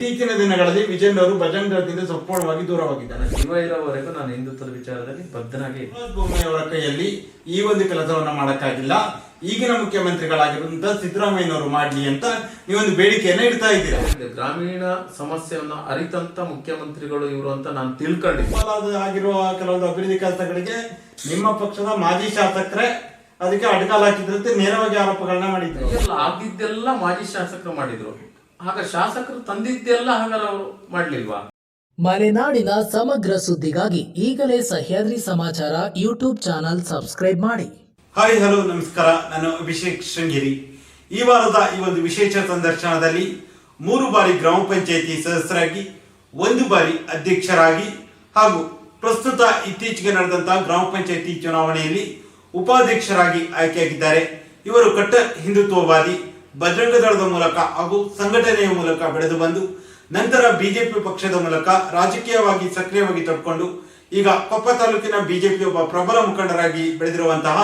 ಇತ್ತೀಚಿನ ದಿನಗಳಲ್ಲಿ ವಿಜಯನ್ ಅವರು ಭಜಂಗದಿಂದ ಸಂಪೂರ್ಣವಾಗಿ ದೂರವಾಗಿದ್ದಾರೆ. ಜೀವ ಇರೋವರೆಗೂ ನಾನು ಹಿಂದುತ್ವದ ವಿಚಾರದಲ್ಲಿ ಬದ್ಧನಾಗಿ ಅವರ ಕೈಯಲ್ಲಿ ಈ ಒಂದು ಕೆಲಸವನ್ನ ಮಾಡಕ್ಕಾಗಿಲ್ಲ. ಈಗಿನ ಮುಖ್ಯಮಂತ್ರಿಗಳಾಗಿರುವಂತಹ ಸಿದ್ದರಾಮಯ್ಯನವರು ಮಾಡ್ಲಿ ಅಂತ ನೀವೊಂದು ಬೇಡಿಕೆಯನ್ನ ಇಡ್ತಾ ಇದ್ದೀರಾ. ಗ್ರಾಮೀಣ ಸಮಸ್ಯೆಯನ್ನ ಅರಿತಂತ ಮುಖ್ಯಮಂತ್ರಿಗಳು ಇವರು ಅಂತ ನಾನು ತಿಳ್ಕೊಂಡಿದ್ದೆ. ಆಗಿರುವ ಕೆಲವೊಂದು ಅಭಿವೃದ್ಧಿ ಕೆಲಸಗಳಿಗೆ ನಿಮ್ಮ ಪಕ್ಷದ ಮಾಜಿ ಶಾಸಕರೇ ಅದಕ್ಕೆ ಅಡ್ಗಾಲ್ ಹಾಕಿದ್ರಂತೆ ನೇರವಾಗಿ ಆರೋಪಗಳನ್ನ ಮಾಡಿದ್ರು. ಆಗಿದ್ದೆಲ್ಲ ಮಾಜಿ ಶಾಸಕರು ಮಾಡಿದ್ರು, ಆಗ ಶಾಸಕರು ತಂದಿದ್ದೆಲ್ಲ ಹಾಗಾದ್ರೆ ಅವರು ಮಾಡ್ಲಿಲ್ವಾ? ಮಲೆನಾಡಿನ ಸಮಗ್ರ ಸುದ್ದಿಗಾಗಿ ಈಗಲೇ ಸಹ್ಯಾದ್ರಿ ಸಮಾಚಾರ ಯೂಟ್ಯೂಬ್ ಚಾನಲ್ ಸಬ್ಸ್ಕ್ರೈಬ್ ಮಾಡಿ. ಹಾಯ್ ಹಲೋ ನಮಸ್ಕಾರ, ನಾನು ಅಭಿಷೇಕ್ ಶೃಂಗೇರಿ. ಈ ವಾರದ ಈ ಒಂದು ವಿಶೇಷ ಸಂದರ್ಶನದಲ್ಲಿ 3 ಬಾರಿ ಗ್ರಾಮ ಪಂಚಾಯಿತಿ ಸದಸ್ಯರಾಗಿ, 1 ಬಾರಿ ಅಧ್ಯಕ್ಷರಾಗಿ ಹಾಗೂ ಪ್ರಸ್ತುತ ಇತ್ತೀಚೆಗೆ ನಡೆದಂತಹ ಗ್ರಾಮ ಪಂಚಾಯಿತಿ ಚುನಾವಣೆಯಲ್ಲಿ ಉಪಾಧ್ಯಕ್ಷರಾಗಿ ಆಯ್ಕೆಯಾಗಿದ್ದಾರೆ. ಇವರು ಕಟ್ಟರ್ ಹಿಂದುತ್ವವಾದಿ, ಬಜರಂಗ ದಳದ ಮೂಲಕ ಹಾಗೂ ಸಂಘಟನೆಯ ಮೂಲಕ ಬೆಳೆದು ಬಂದು ನಂತರ ಬಿಜೆಪಿ ಪಕ್ಷದ ಮೂಲಕ ರಾಜಕೀಯವಾಗಿ ಸಕ್ರಿಯವಾಗಿ ತೊಡ್ಕೊಂಡು ಈಗ ಕೊಪ್ಪ ತಾಲೂಕಿನ ಬಿಜೆಪಿ ಒಬ್ಬ ಪ್ರಬಲ ಮುಖಂಡರಾಗಿ ಬೆಳೆದಿರುವಂತಹ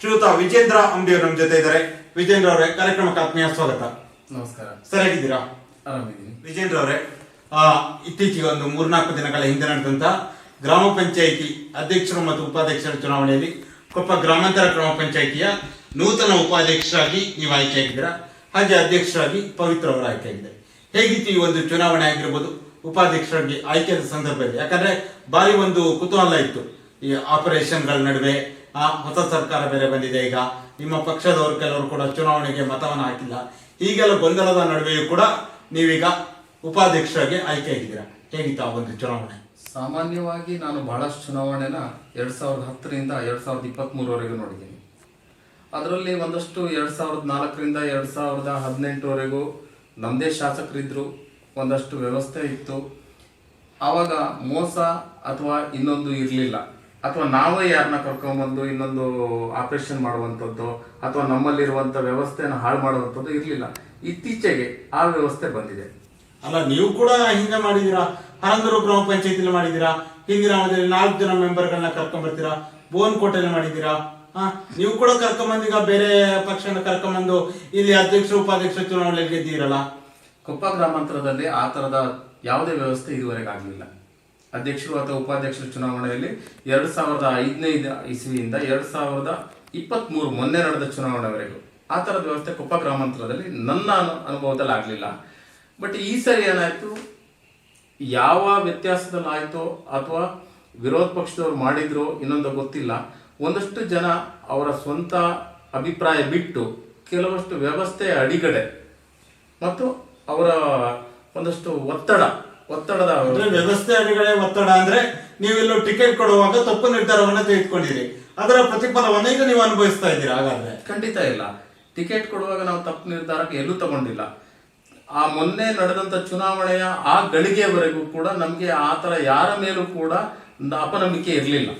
ಶ್ರೀಯುತ ವಿಜೇಂದ್ರ ಅಂಬಿಯವರು ನಮ್ಮ ಜೊತೆ ಇದ್ದಾರೆ. ವಿಜೇಂದ್ರ ಅವರೇ, ಕಾರ್ಯಕ್ರಮಕ್ಕೆ ಆತ್ಮೀಯ ಸ್ವಾಗತ. ನಮಸ್ಕಾರ. ಸರಿಯಾಗಿದ್ದೀರಾ? ಆರಾಮಿದ್ದೀನಿ. ವಿಜೇಂದ್ರ ಅವರೇ, ಇತ್ತೀಚೆಗೆ ಒಂದು 3-4 ದಿನಗಳ ಹಿಂದೆ ನಡೆದಂತಹ ಗ್ರಾಮ ಪಂಚಾಯಿತಿ ಅಧ್ಯಕ್ಷರು ಮತ್ತು ಉಪಾಧ್ಯಕ್ಷರ ಚುನಾವಣೆಯಲ್ಲಿ ಕೊಪ್ಪ ಗ್ರಾಮಾಂತರ ಗ್ರಾಮ ಪಂಚಾಯಿತಿಯ ನೂತನ ಉಪಾಧ್ಯಕ್ಷರಾಗಿ ನೀವು ಆಯ್ಕೆಯಾಗಿದ್ದೀರಾ, ಹಾಗೆ ಅಧ್ಯಕ್ಷರಾಗಿ ಪವಿತ್ರ ಅವರು ಆಯ್ಕೆಯಾಗಿದ್ದಾರೆ. ಹೇಗಿತ್ತು ಈ ಒಂದು ಚುನಾವಣೆ ಆಗಿರ್ಬೋದು, ಉಪಾಧ್ಯಕ್ಷರಾಗಿ ಆಯ್ಕೆಯಾದ ಸಂದರ್ಭದಲ್ಲಿ? ಯಾಕಂದ್ರೆ ಬಾರಿ ಒಂದು ಕುತೂಹಲ ಇತ್ತು ಈ ಆಪರೇಷನ್ಗಳ ನಡುವೆ. ಹೊಸ ಸರ್ಕಾರ ಬೇರೆ ಬಂದಿದೆ, ಈಗ ನಿಮ್ಮ ಪಕ್ಷದವರು ಕೆಲವರು ಕೂಡ ಚುನಾವಣೆಗೆ ಮತವನ್ನು ಹಾಕಿಲ್ಲ. ಹೀಗೆಲ್ಲ ಗೊಂದಲದ ನಡುವೆಯೂ ಕೂಡ ನೀವೀಗ ಉಪಾಧ್ಯಕ್ಷರಾಗಿ ಆಯ್ಕೆಯಾಗಿದ್ದೀರಾ. ಹೇಗಿತ್ತು ಆ ಒಂದು ಚುನಾವಣೆ? ಸಾಮಾನ್ಯವಾಗಿ ನಾನು ಬಹಳಷ್ಟು ಚುನಾವಣೆನ 2010ರಿಂದ 2023ವರೆಗೂ ನೋಡಿದ್ದೀನಿ. ಅದರಲ್ಲಿ ಒಂದಷ್ಟು 2004ರಿಂದ 2018ವರೆಗೂ ನಮ್ಮದೇ ಶಾಸಕರಿದ್ರು, ಒಂದಷ್ಟು ವ್ಯವಸ್ಥೆ ಇತ್ತು. ಆವಾಗ ಮೋಸ ಅಥವಾ ಇನ್ನೊಂದು ಇರಲಿಲ್ಲ, ಅಥವಾ ನಾವೇ ಯಾರನ್ನ ಕರ್ಕೊಂಡ್ಬಂದು ಇನ್ನೊಂದು ಆಪರೇಷನ್ ಮಾಡುವಂಥದ್ದು ಅಥವಾ ನಮ್ಮಲ್ಲಿರುವಂಥ ವ್ಯವಸ್ಥೆನ ಹಾಳು ಮಾಡುವಂಥದ್ದು ಇರಲಿಲ್ಲ. ಇತ್ತೀಚೆಗೆ ಆ ವ್ಯವಸ್ಥೆ ಬಂದಿದೆ. ಅಲ್ಲ, ನೀವು ಕೂಡ ಹಿಂಗೆ ಮಾಡಿದೀರಾ, ಹರಂದೂರು ಗ್ರಾಮ ಪಂಚಾಯತಿಲಿ ಮಾಡಿದೀರಾ, ಹಿಂದಿನ ಅವಧಿಯಲ್ಲಿ 4 ಜನ ಮೆಂಬರ್ಗಳನ್ನ ಕರ್ಕೊಂಡ್ ಬರ್ತೀರಾ, ಬೋನ್ಕೋಟೆಯಲ್ಲಿ ಮಾಡಿದೀರಾ. ನೀವು ಕೂಡ ಕರ್ಕೊಂಬಂದು ಈಗ ಬೇರೆ ಪಕ್ಷನ ಕರ್ಕೊಂಬಂದು ಇಲ್ಲಿ ಅಧ್ಯಕ್ಷ ಉಪಾಧ್ಯಕ್ಷ ಚುನಾವಣೆಯಲ್ಲಿ ಗೆದ್ದೀರಲ್ಲ. ಕೊಪ್ಪ ಗ್ರಾಮಾಂತರದಲ್ಲಿ ಆ ತರದ ಯಾವುದೇ ವ್ಯವಸ್ಥೆ ಇದುವರೆಗೆ ಆಗಲಿಲ್ಲ. ಅಧ್ಯಕ್ಷರು ಅಥವಾ ಉಪಾಧ್ಯಕ್ಷರ ಚುನಾವಣೆಯಲ್ಲಿ 2015 ಇಸ್ವಿಯಿಂದ 2023 ಮೊನ್ನೆ ನಡೆದ ಚುನಾವಣೆವರೆಗೂ ಆ ಥರದ ವ್ಯವಸ್ಥೆ ಕೊಪ್ಪ ಗ್ರಾಮಾಂತರದಲ್ಲಿ ನನ್ನ ಅನುಭವದಲ್ಲಿ ಆಗಲಿಲ್ಲ. ಬಟ್ ಈ ಸರಿ ಏನಾಯ್ತು, ಯಾವ ವ್ಯತ್ಯಾಸದಲ್ಲಿ ಆಯ್ತೋ ಅಥವಾ ವಿರೋಧ ಪಕ್ಷದವ್ರು ಮಾಡಿದ್ರು ಇನ್ನೊಂದು ಗೊತ್ತಿಲ್ಲ, ಒಂದಷ್ಟು ಜನ ಅವರ ಸ್ವಂತ ಅಭಿಪ್ರಾಯ ಬಿಟ್ಟು ಕೆಲವಷ್ಟು ವ್ಯವಸ್ಥೆಯ ಅಡಿಗಡೆ ಮತ್ತು ಅವರ ಒಂದಷ್ಟು ಒತ್ತಡದ ವ್ಯವಸ್ಥೆ ಅಡಿಗಡೆ ಒತ್ತಡ ಅಂದ್ರೆ ನೀವೆಲ್ಲೋ ಟಿಕೆಟ್ ಕೊಡುವಾಗ ತಪ್ಪು ನಿರ್ಧಾರವನ್ನ ತೆಗೆದುಕೊಂಡಿರಿ, ಅದರ ಪ್ರತಿಫಲವನ್ನ ಈಗ ನೀವು ಅನುಭವಿಸ್ತಾ ಇದ್ದೀರಾ. ಹಾಗಾದ್ರೆ ಖಂಡಿತ ಇಲ್ಲ, ಟಿಕೆಟ್ ಕೊಡುವಾಗ ನಾವು ತಪ್ಪು ನಿರ್ಧಾರಕ್ಕೆ ಎಲ್ಲೂ ತಗೊಂಡಿಲ್ಲ. ಆ ಮೊನ್ನೆ ನಡೆದಂತ ಚುನಾವಣೆಯ ಆ ಗಳಿಗೆಯವರೆಗೂ ಕೂಡ ನಮಗೆ ಆ ಥರ ಯಾರ ಮೇಲೂ ಕೂಡ ಅಪನಂಬಿಕೆ ಇರಲಿಲ್ಲ.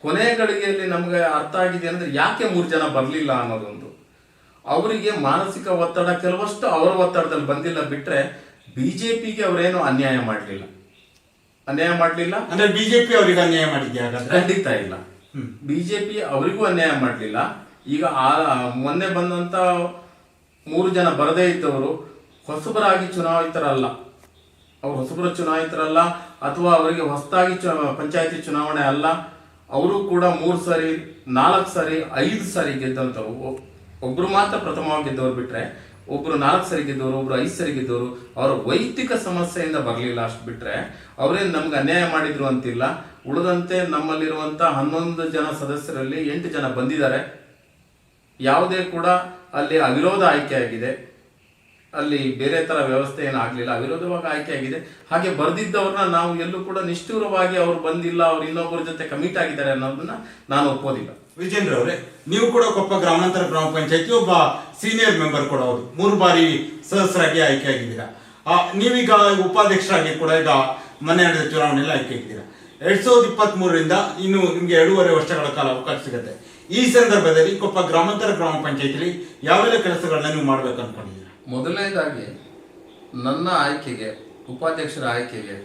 ಕೊನೆಯ ಗಳಿಗೆಯಲ್ಲಿ ನಮಗೆ ಅರ್ಥ ಆಗಿದೆ ಅಂದ್ರೆ ಯಾಕೆ 3 ಜನ ಬರಲಿಲ್ಲ ಅನ್ನೋದೊಂದು. ಅವರಿಗೆ ಮಾನಸಿಕ ಒತ್ತಡ, ಕೆಲವಷ್ಟು ಅವರ ಒತ್ತಡದಲ್ಲಿ ಬಂದಿಲ್ಲ. ಬಿಟ್ರೆ ಬಿಜೆಪಿಗೆ ಅವರೇನು ಅನ್ಯಾಯ ಮಾಡಲಿಲ್ಲ ಅಂದ್ರೆ ಬಿಜೆಪಿ ಅವರಿಗೆ ಅನ್ಯಾಯ ಮಾಡಿದ್ಯಾ? ಖಂಡಿತ ಇಲ್ಲ, ಬಿಜೆಪಿ ಅವರಿಗೂ ಅನ್ಯಾಯ ಮಾಡಲಿಲ್ಲ. ಈಗ ಮೊನ್ನೆ ಬಂದಂತ 3 ಜನ ಬರದೇ ಇದ್ದವರು ಹೊಸಬರಾಗಿ ಚುನಾಯಿತರಲ್ಲ, ಅವರು ಹೊಸಬರ ಚುನಾಯಿತರಲ್ಲ ಅಥವಾ ಅವರಿಗೆ ಹೊಸದಾಗಿ ಪಂಚಾಯತಿ ಚುನಾವಣೆ ಅಲ್ಲ. ಅವರು ಕೂಡ 3 ಸರಿ 4 ಸರಿ 5 ಸರಿ ಗೆದ್ದಂಥವ್ರು. ಒಬ್ರು ಮಾತ್ರ ಪ್ರಥಮವಾಗಿ ಗೆದ್ದವರು, ಬಿಟ್ರೆ ಒಬ್ರು 4 ಸರಿ ಗೆದ್ದವರು, ಒಬ್ರು 5 ಸರಿ ಗೆದ್ದವರು. ಅವರ ವೈಯಕ್ತಿಕ ಸಮಸ್ಯೆಯಿಂದ ಬರಲಿಲ್ಲ, ಅಷ್ಟು ಬಿಟ್ರೆ ಅವರೇನು ನಮ್ಗೆ ಅನ್ಯಾಯ ಮಾಡಿದ್ರು ಅಂತಿಲ್ಲ. ಉಳಿದಂತೆ ನಮ್ಮಲ್ಲಿರುವಂತ 11 ಜನ ಸದಸ್ಯರಲ್ಲಿ 8 ಜನ ಬಂದಿದ್ದಾರೆ. ಯಾವುದೇ ಕೂಡ ಅಲ್ಲಿ ಅವಿರೋಧ ಆಯ್ಕೆ ಆಗಿದೆ, ಅಲ್ಲಿ ಬೇರೆ ತರ ವ್ಯವಸ್ಥೆ ಏನಾಗಲಿಲ್ಲ, ಅವಿರೋಧವಾಗಿ ಆಯ್ಕೆ ಆಗಿದೆ. ಹಾಗೆ ಬರ್ದಿದ್ದವ್ರನ್ನ ನಾವು ಎಲ್ಲೂ ಕೂಡ ನಿಷ್ಠೂರವಾಗಿ ಅವ್ರು ಬಂದಿಲ್ಲ, ಅವ್ರು ಇನ್ನೊಬ್ಬರ ಜೊತೆ ಕಮಿಟ್ ಆಗಿದ್ದಾರೆ ಅನ್ನೋದನ್ನ ನಾನು ಒಪ್ಪೋದಿಲ್ಲ. ವಿಜೇಂದ್ರ ಅವರೇ, ನೀವು ಕೂಡ ಕೊಪ್ಪ ಗ್ರಾಮಾಂತರ ಗ್ರಾಮ ಪಂಚಾಯತಿ ಒಬ್ಬ ಸೀನಿಯರ್ ಮೆಂಬರ್ ಕೂಡ ಹೌದು, 3 ಬಾರಿ ಸದಸ್ಯರಾಗಿ ಆಯ್ಕೆಯಾಗಿದ್ದೀರಾ. ನೀವೀಗ ಉಪಾಧ್ಯಕ್ಷರಾಗಿ ಕೂಡ ಈಗ ಮೊನ್ನೆ ನಡೆದ ಚುನಾವಣೆಯಲ್ಲಿ ಆಯ್ಕೆಯಾಗಿದ್ದೀರಾ. 2023ರಿಂದ ಇನ್ನು ನಿಮ್ಗೆ 2.5 ವರ್ಷಗಳ ಕಾಲ ಅವಕಾಶ ಸಿಗುತ್ತೆ. ಈ ಸಂದರ್ಭದಲ್ಲಿ ಕೊಪ್ಪ ಗ್ರಾಮಾಂತರ ಗ್ರಾಮ ಪಂಚಾಯತಿಲಿ ಯಾವೆಲ್ಲ ಕೆಲಸಗಳನ್ನ ನೀವು ಮಾಡ್ಬೇಕು ಅನ್ಕೊಂಡಿದ್ದೀರಾ? ಮೊದಲನೇದಾಗಿ ನನ್ನ ಆಯ್ಕೆಗೆ, ಉಪಾಧ್ಯಕ್ಷರ ಆಯ್ಕೆಗೆ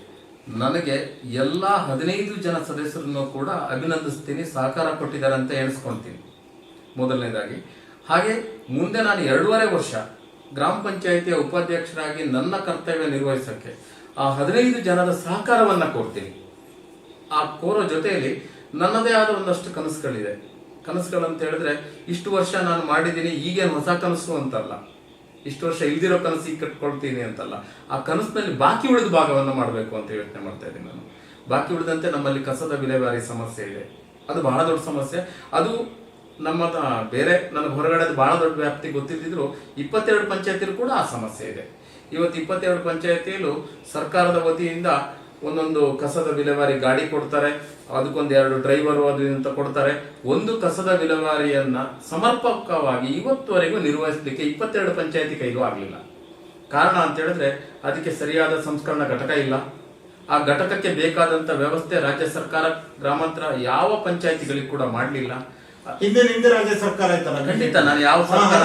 ನನಗೆ ಎಲ್ಲ 15 ಜನ ಸದಸ್ಯರನ್ನು ಕೂಡ ಅಭಿನಂದಿಸ್ತೀನಿ, ಸಹಕಾರ ಕೊಟ್ಟಿದ್ದಾರೆ ಅಂತ ಎಣಿಸ್ಕೊಳ್ತೀನಿ ಮೊದಲನೇದಾಗಿ. ಹಾಗೆ ಮುಂದೆ ನಾನು 2.5 ವರ್ಷ ಗ್ರಾಮ ಪಂಚಾಯಿತಿಯ ಉಪಾಧ್ಯಕ್ಷರಾಗಿ ನನ್ನ ಕರ್ತವ್ಯ ನಿರ್ವಹಿಸಕ್ಕೆ ಆ 15 ಜನರ ಸಹಕಾರವನ್ನ ಕೋರ್ತೀನಿ. ಆ ಕೋರೋ ಜೊತೆಯಲ್ಲಿ ನನ್ನದೇ ಆದ ಒಂದಷ್ಟು ಕನಸುಗಳಿದೆ. ಕನಸುಗಳಂತ ಹೇಳಿದ್ರೆ ಇಷ್ಟು ವರ್ಷ ನಾನು ಮಾಡಿದ್ದೀನಿ, ಈಗೇನು ಹೊಸ ಕನಸು ಅಂತಲ್ಲ, ಇಷ್ಟು ವರ್ಷ ಇಲ್ದಿರೋ ಕನಸು ಈಗ ಕಟ್ಕೊಳ್ತೀನಿ ಅಂತಲ್ಲ. ಆ ಕನಸಿನಲ್ಲಿ ಬಾಕಿ ಉಳಿದ ಭಾಗವನ್ನು ಮಾಡಬೇಕು ಅಂತ ಯೋಚನೆ ಮಾಡ್ತಾ ಇದ್ದೀನಿ ನಾನು. ಬಾಕಿ ಉಳಿದಂತೆ ನಮ್ಮಲ್ಲಿ ಕಸದ ವಿಲೇವಾರಿ ಸಮಸ್ಯೆ ಇದೆ. ಅದು ಬಹಳ ದೊಡ್ಡ ಸಮಸ್ಯೆ. ಅದು ನಮ್ಮ ಬೇರೆ ನನಗೆ ಹೊರಗಡೆ ಬಹಳ ದೊಡ್ಡ ವ್ಯಾಪ್ತಿ ಗೊತ್ತಿದ್ದಿದ್ರು 22 ಪಂಚಾಯತಿಯಲ್ಲೂ ಕೂಡ ಆ ಸಮಸ್ಯೆ ಇದೆ. ಇವತ್ತು 22 ಪಂಚಾಯತಿಯಲ್ಲೂ ಸರ್ಕಾರದ ವತಿಯಿಂದ ಒಂದೊಂದು ಕಸದ ವಿಲೇವಾರಿ ಗಾಡಿ ಕೊಡ್ತಾರೆ, ಅದಕ್ಕೊಂದು 2 ಡ್ರೈವರು ಅದು ಅಂತ ಕೊಡ್ತಾರೆ. ಒಂದು ಕಸದ ವಿಲೇವಾರಿಯನ್ನ ಸಮರ್ಪಕವಾಗಿ ಇವತ್ತುವರೆಗೂ ನಿರ್ವಹಿಸಲಿಕ್ಕೆ 22 ಪಂಚಾಯತಿ ಕೈಲೂ ಆಗಲಿಲ್ಲ. ಕಾರಣ ಅಂತ ಹೇಳಿದ್ರೆ ಅದಕ್ಕೆ ಸರಿಯಾದ ಸಂಸ್ಕರಣಾ ಘಟಕ ಇಲ್ಲ. ಆ ಘಟಕಕ್ಕೆ ಬೇಕಾದಂತ ವ್ಯವಸ್ಥೆ ರಾಜ್ಯ ಸರ್ಕಾರ ಗ್ರಾಮಾಂತರ ಯಾವ ಪಂಚಾಯತಿಗಳಿಗೆ ಕೂಡ ಮಾಡಲಿಲ್ಲ. ಹಿಂದೆ ರಾಜ್ಯ ಸರ್ಕಾರ ಇತ್ತಲ್ಲ, ಖಂಡಿತ ನಾನು ಯಾವ ಸರ್ಕಾರ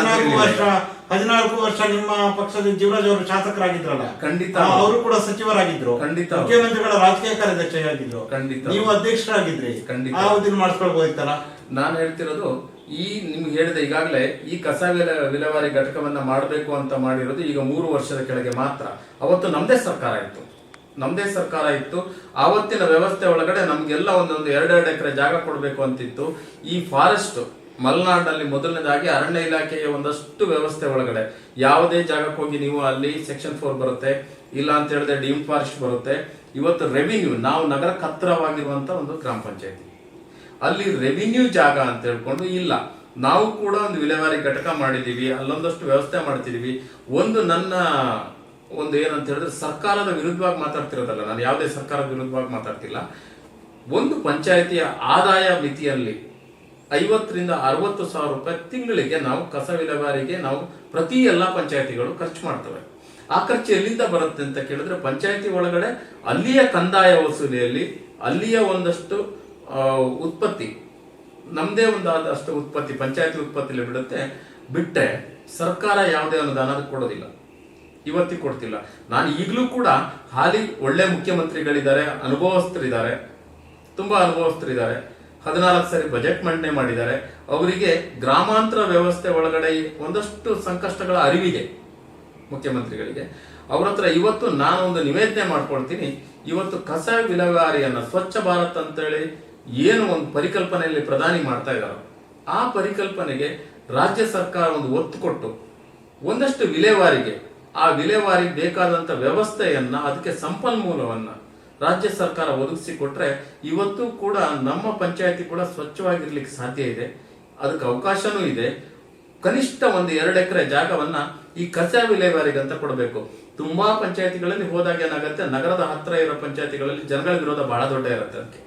14 ವರ್ಷ ನಿಮ್ಮ ಪಕ್ಷದ ಜೀವರಾಜ್ ಅವರು ಶಾಸಕರಾಗಿದ್ರಲ್ಲ, ಖಂಡಿತ ಅವರು ಕೂಡ ಸಚಿವರಾಗಿದ್ರು, ಖಂಡಿತ ಮುಖ್ಯಮಂತ್ರಿಗಳ ರಾಜಕೀಯ ಕಾರ್ಯದರ್ಶಿಯಾಗಿದ್ರು, ಖಂಡಿತ ನೀವು ಅಧ್ಯಕ್ಷರಾಗಿದ್ರಿ, ಖಂಡಿತ ಆ ಅವಧಿನ ಮಾಡಿಸ್ಕೊಳ್ಬಹುದಿತ್ತಲ್ಲ. ನಾನು ಹೇಳ್ತಿರೋದು ಈ ನಿಮ್ಗೆ ಹೇಳಿದೆ ಈಗಾಗಲೇ ಈ ಕಸ ವಿಲೇವಾರಿ ಘಟಕವನ್ನ ಮಾಡಬೇಕು ಅಂತ ಮಾಡಿರೋದು ಈಗ 3 ವರ್ಷದ ಕೆಳಗೆ ಮಾತ್ರ. ಅವತ್ತು ನಮ್ದೇ ಸರ್ಕಾರ ಇತ್ತು. ಆವತ್ತಿನ ವ್ಯವಸ್ಥೆ ಒಳಗಡೆ ನಮ್ಗೆಲ್ಲ ಒಂದೊಂದು 2 ಎಕರೆ ಜಾಗ ಕೊಡಬೇಕು ಅಂತಿತ್ತು. ಈ ಫಾರೆಸ್ಟ್ ಮಲೆನಾಡಿನಲ್ಲಿ ಮೊದಲನೇದಾಗಿ ಅರಣ್ಯ ಇಲಾಖೆಯ ಒಂದಷ್ಟು ವ್ಯವಸ್ಥೆ ಒಳಗಡೆ ಯಾವುದೇ ಜಾಗಕ್ಕೆ ಹೋಗಿ ನೀವು ಅಲ್ಲಿ ಸೆಕ್ಷನ್ 4 ಬರುತ್ತೆ, ಇಲ್ಲ ಅಂತ ಹೇಳಿದ್ರೆ ಡೀಮ್ ಫಾರೆಸ್ಟ್ ಬರುತ್ತೆ. ಇವತ್ತು ರೆವಿನ್ಯೂ ನಾವು ನಗರಕ್ಕೆ ಹತ್ತಿರವಾಗಿರುವಂತ ಒಂದು ಗ್ರಾಮ ಪಂಚಾಯತಿ, ಅಲ್ಲಿ ರೆವಿನ್ಯೂ ಜಾಗ ಅಂತ ಹೇಳ್ಕೊಂಡು ಇಲ್ಲ, ನಾವು ಕೂಡ ಒಂದು ವಿಲೇವಾರಿ ಘಟಕ ಮಾಡಿದೀವಿ, ಅಲ್ಲೊಂದಷ್ಟು ವ್ಯವಸ್ಥೆ ಮಾಡ್ತಿದೀವಿ. ನನ್ನ ಒಂದು ಏನಂತ ಹೇಳಿದ್ರೆ ಸರ್ಕಾರದ ವಿರುದ್ಧವಾಗಿ ಮಾತಾಡ್ತಿರೋದಲ್ಲ, ನಾನು ಯಾವುದೇ ಸರ್ಕಾರದ ವಿರುದ್ಧವಾಗಿ ಮಾತಾಡ್ತಿಲ್ಲ. ಒಂದು ಪಂಚಾಯತಿಯ ಆದಾಯ ಮಿತಿಯಲ್ಲಿ 50 ರಿಂದ 60 ಸಾವಿರ ರೂಪಾಯಿ ತಿಂಗಳಿಗೆ ನಾವು ಕಸ ವಿಲೇವಾರಿಗೆ ನಾವು ಪ್ರತಿ ಎಲ್ಲಾ ಪಂಚಾಯತಿಗಳು ಖರ್ಚು ಮಾಡ್ತವೆ. ಆ ಖರ್ಚು ಎಲ್ಲಿಂದ ಬರುತ್ತೆ ಅಂತ ಕೇಳಿದ್ರೆ ಪಂಚಾಯತಿ ಒಳಗಡೆ ಅಲ್ಲಿಯ ಕಂದಾಯ ವಸೂಲಿಯಲ್ಲಿ ಅಲ್ಲಿಯ ಒಂದಷ್ಟು ಉತ್ಪತ್ತಿ, ನಮ್ದೇ ಒಂದಾದಷ್ಟು ಉತ್ಪತ್ತಿ ಪಂಚಾಯತಿ ಉತ್ಪತ್ತಿಲಿ ಬಿಟ್ಟೆ ಸರ್ಕಾರ ಯಾವುದೇ ಅನುದಾನ ಕೊಡೋದಿಲ್ಲ, ಇವತ್ತಿಗೆ ಕೊಡ್ತಿಲ್ಲ. ನಾನು ಈಗಲೂ ಕೂಡ ಹಾಲಿ ಒಳ್ಳೆ ಮುಖ್ಯಮಂತ್ರಿಗಳಿದ್ದಾರೆ, ಅನುಭವಸ್ಥರಿದ್ದಾರೆ, ತುಂಬಾ ಅನುಭವಸ್ಥರಿದ್ದಾರೆ, 14 ಸರಿ ಬಜೆಟ್ ಮಂಡನೆ ಮಾಡಿದ್ದಾರೆ. ಅವರಿಗೆ ಗ್ರಾಮಾಂತರ ವ್ಯವಸ್ಥೆ ಒಳಗಡೆ ಒಂದಷ್ಟು ಸಂಕಷ್ಟಗಳ ಅರಿವಿಗೆ ಮುಖ್ಯಮಂತ್ರಿಗಳಿಗೆ. ಅವ್ರ ಹತ್ರ ಇವತ್ತು ನಾನು ಒಂದು ನಿವೇದನೆ ಮಾಡ್ಕೊಳ್ತೀನಿ. ಇವತ್ತು ಕಸ ವಿಲೇವಾರಿಯನ್ನ ಸ್ವಚ್ಛ ಭಾರತ್ ಅಂತೇಳಿ ಏನು ಒಂದು ಪರಿಕಲ್ಪನೆಯಲ್ಲಿ ಪ್ರಧಾನಿ ಮಾಡ್ತಾ ಇದ್ದಾರೋ ಆ ಪರಿಕಲ್ಪನೆಗೆ ರಾಜ್ಯ ಸರ್ಕಾರ ಒಂದು ಒತ್ತು ಕೊಟ್ಟು ಒಂದಷ್ಟು ವಿಲೇವಾರಿಗೆ, ಆ ವಿಲೇವಾರಿಗೆ ಬೇಕಾದಂತ ವ್ಯವಸ್ಥೆಯನ್ನ, ಅದಕ್ಕೆ ಸಂಪನ್ಮೂಲವನ್ನ ರಾಜ್ಯ ಸರ್ಕಾರ ಒದಗಿಸಿಕೊಟ್ರೆ ಇವತ್ತು ಕೂಡ ನಮ್ಮ ಪಂಚಾಯತಿ ಕೂಡ ಸ್ವಚ್ಛವಾಗಿರ್ಲಿಕ್ಕೆ ಸಾಧ್ಯ ಇದೆ, ಅದಕ್ಕೆ ಅವಕಾಶನೂ ಇದೆ. ಕನಿಷ್ಠ ಒಂದು 2 ಎಕರೆ ಜಾಗವನ್ನ ಈ ಕಸ ವಿಲೇವಾರಿಗೆ ಅಂತ ಕೊಡಬೇಕು. ತುಂಬಾ ಪಂಚಾಯತಿಗಳಲ್ಲಿ ಹೋದಾಗ ಏನಾಗುತ್ತೆ, ನಗರದ ಹತ್ರ ಇರೋ ಪಂಚಾಯತಿಗಳಲ್ಲಿ ಜನಗಳ ವಿರೋಧ ಬಹಳ ದೊಡ್ಡ ಇರುತ್ತೆ. ಅದಕ್ಕೆ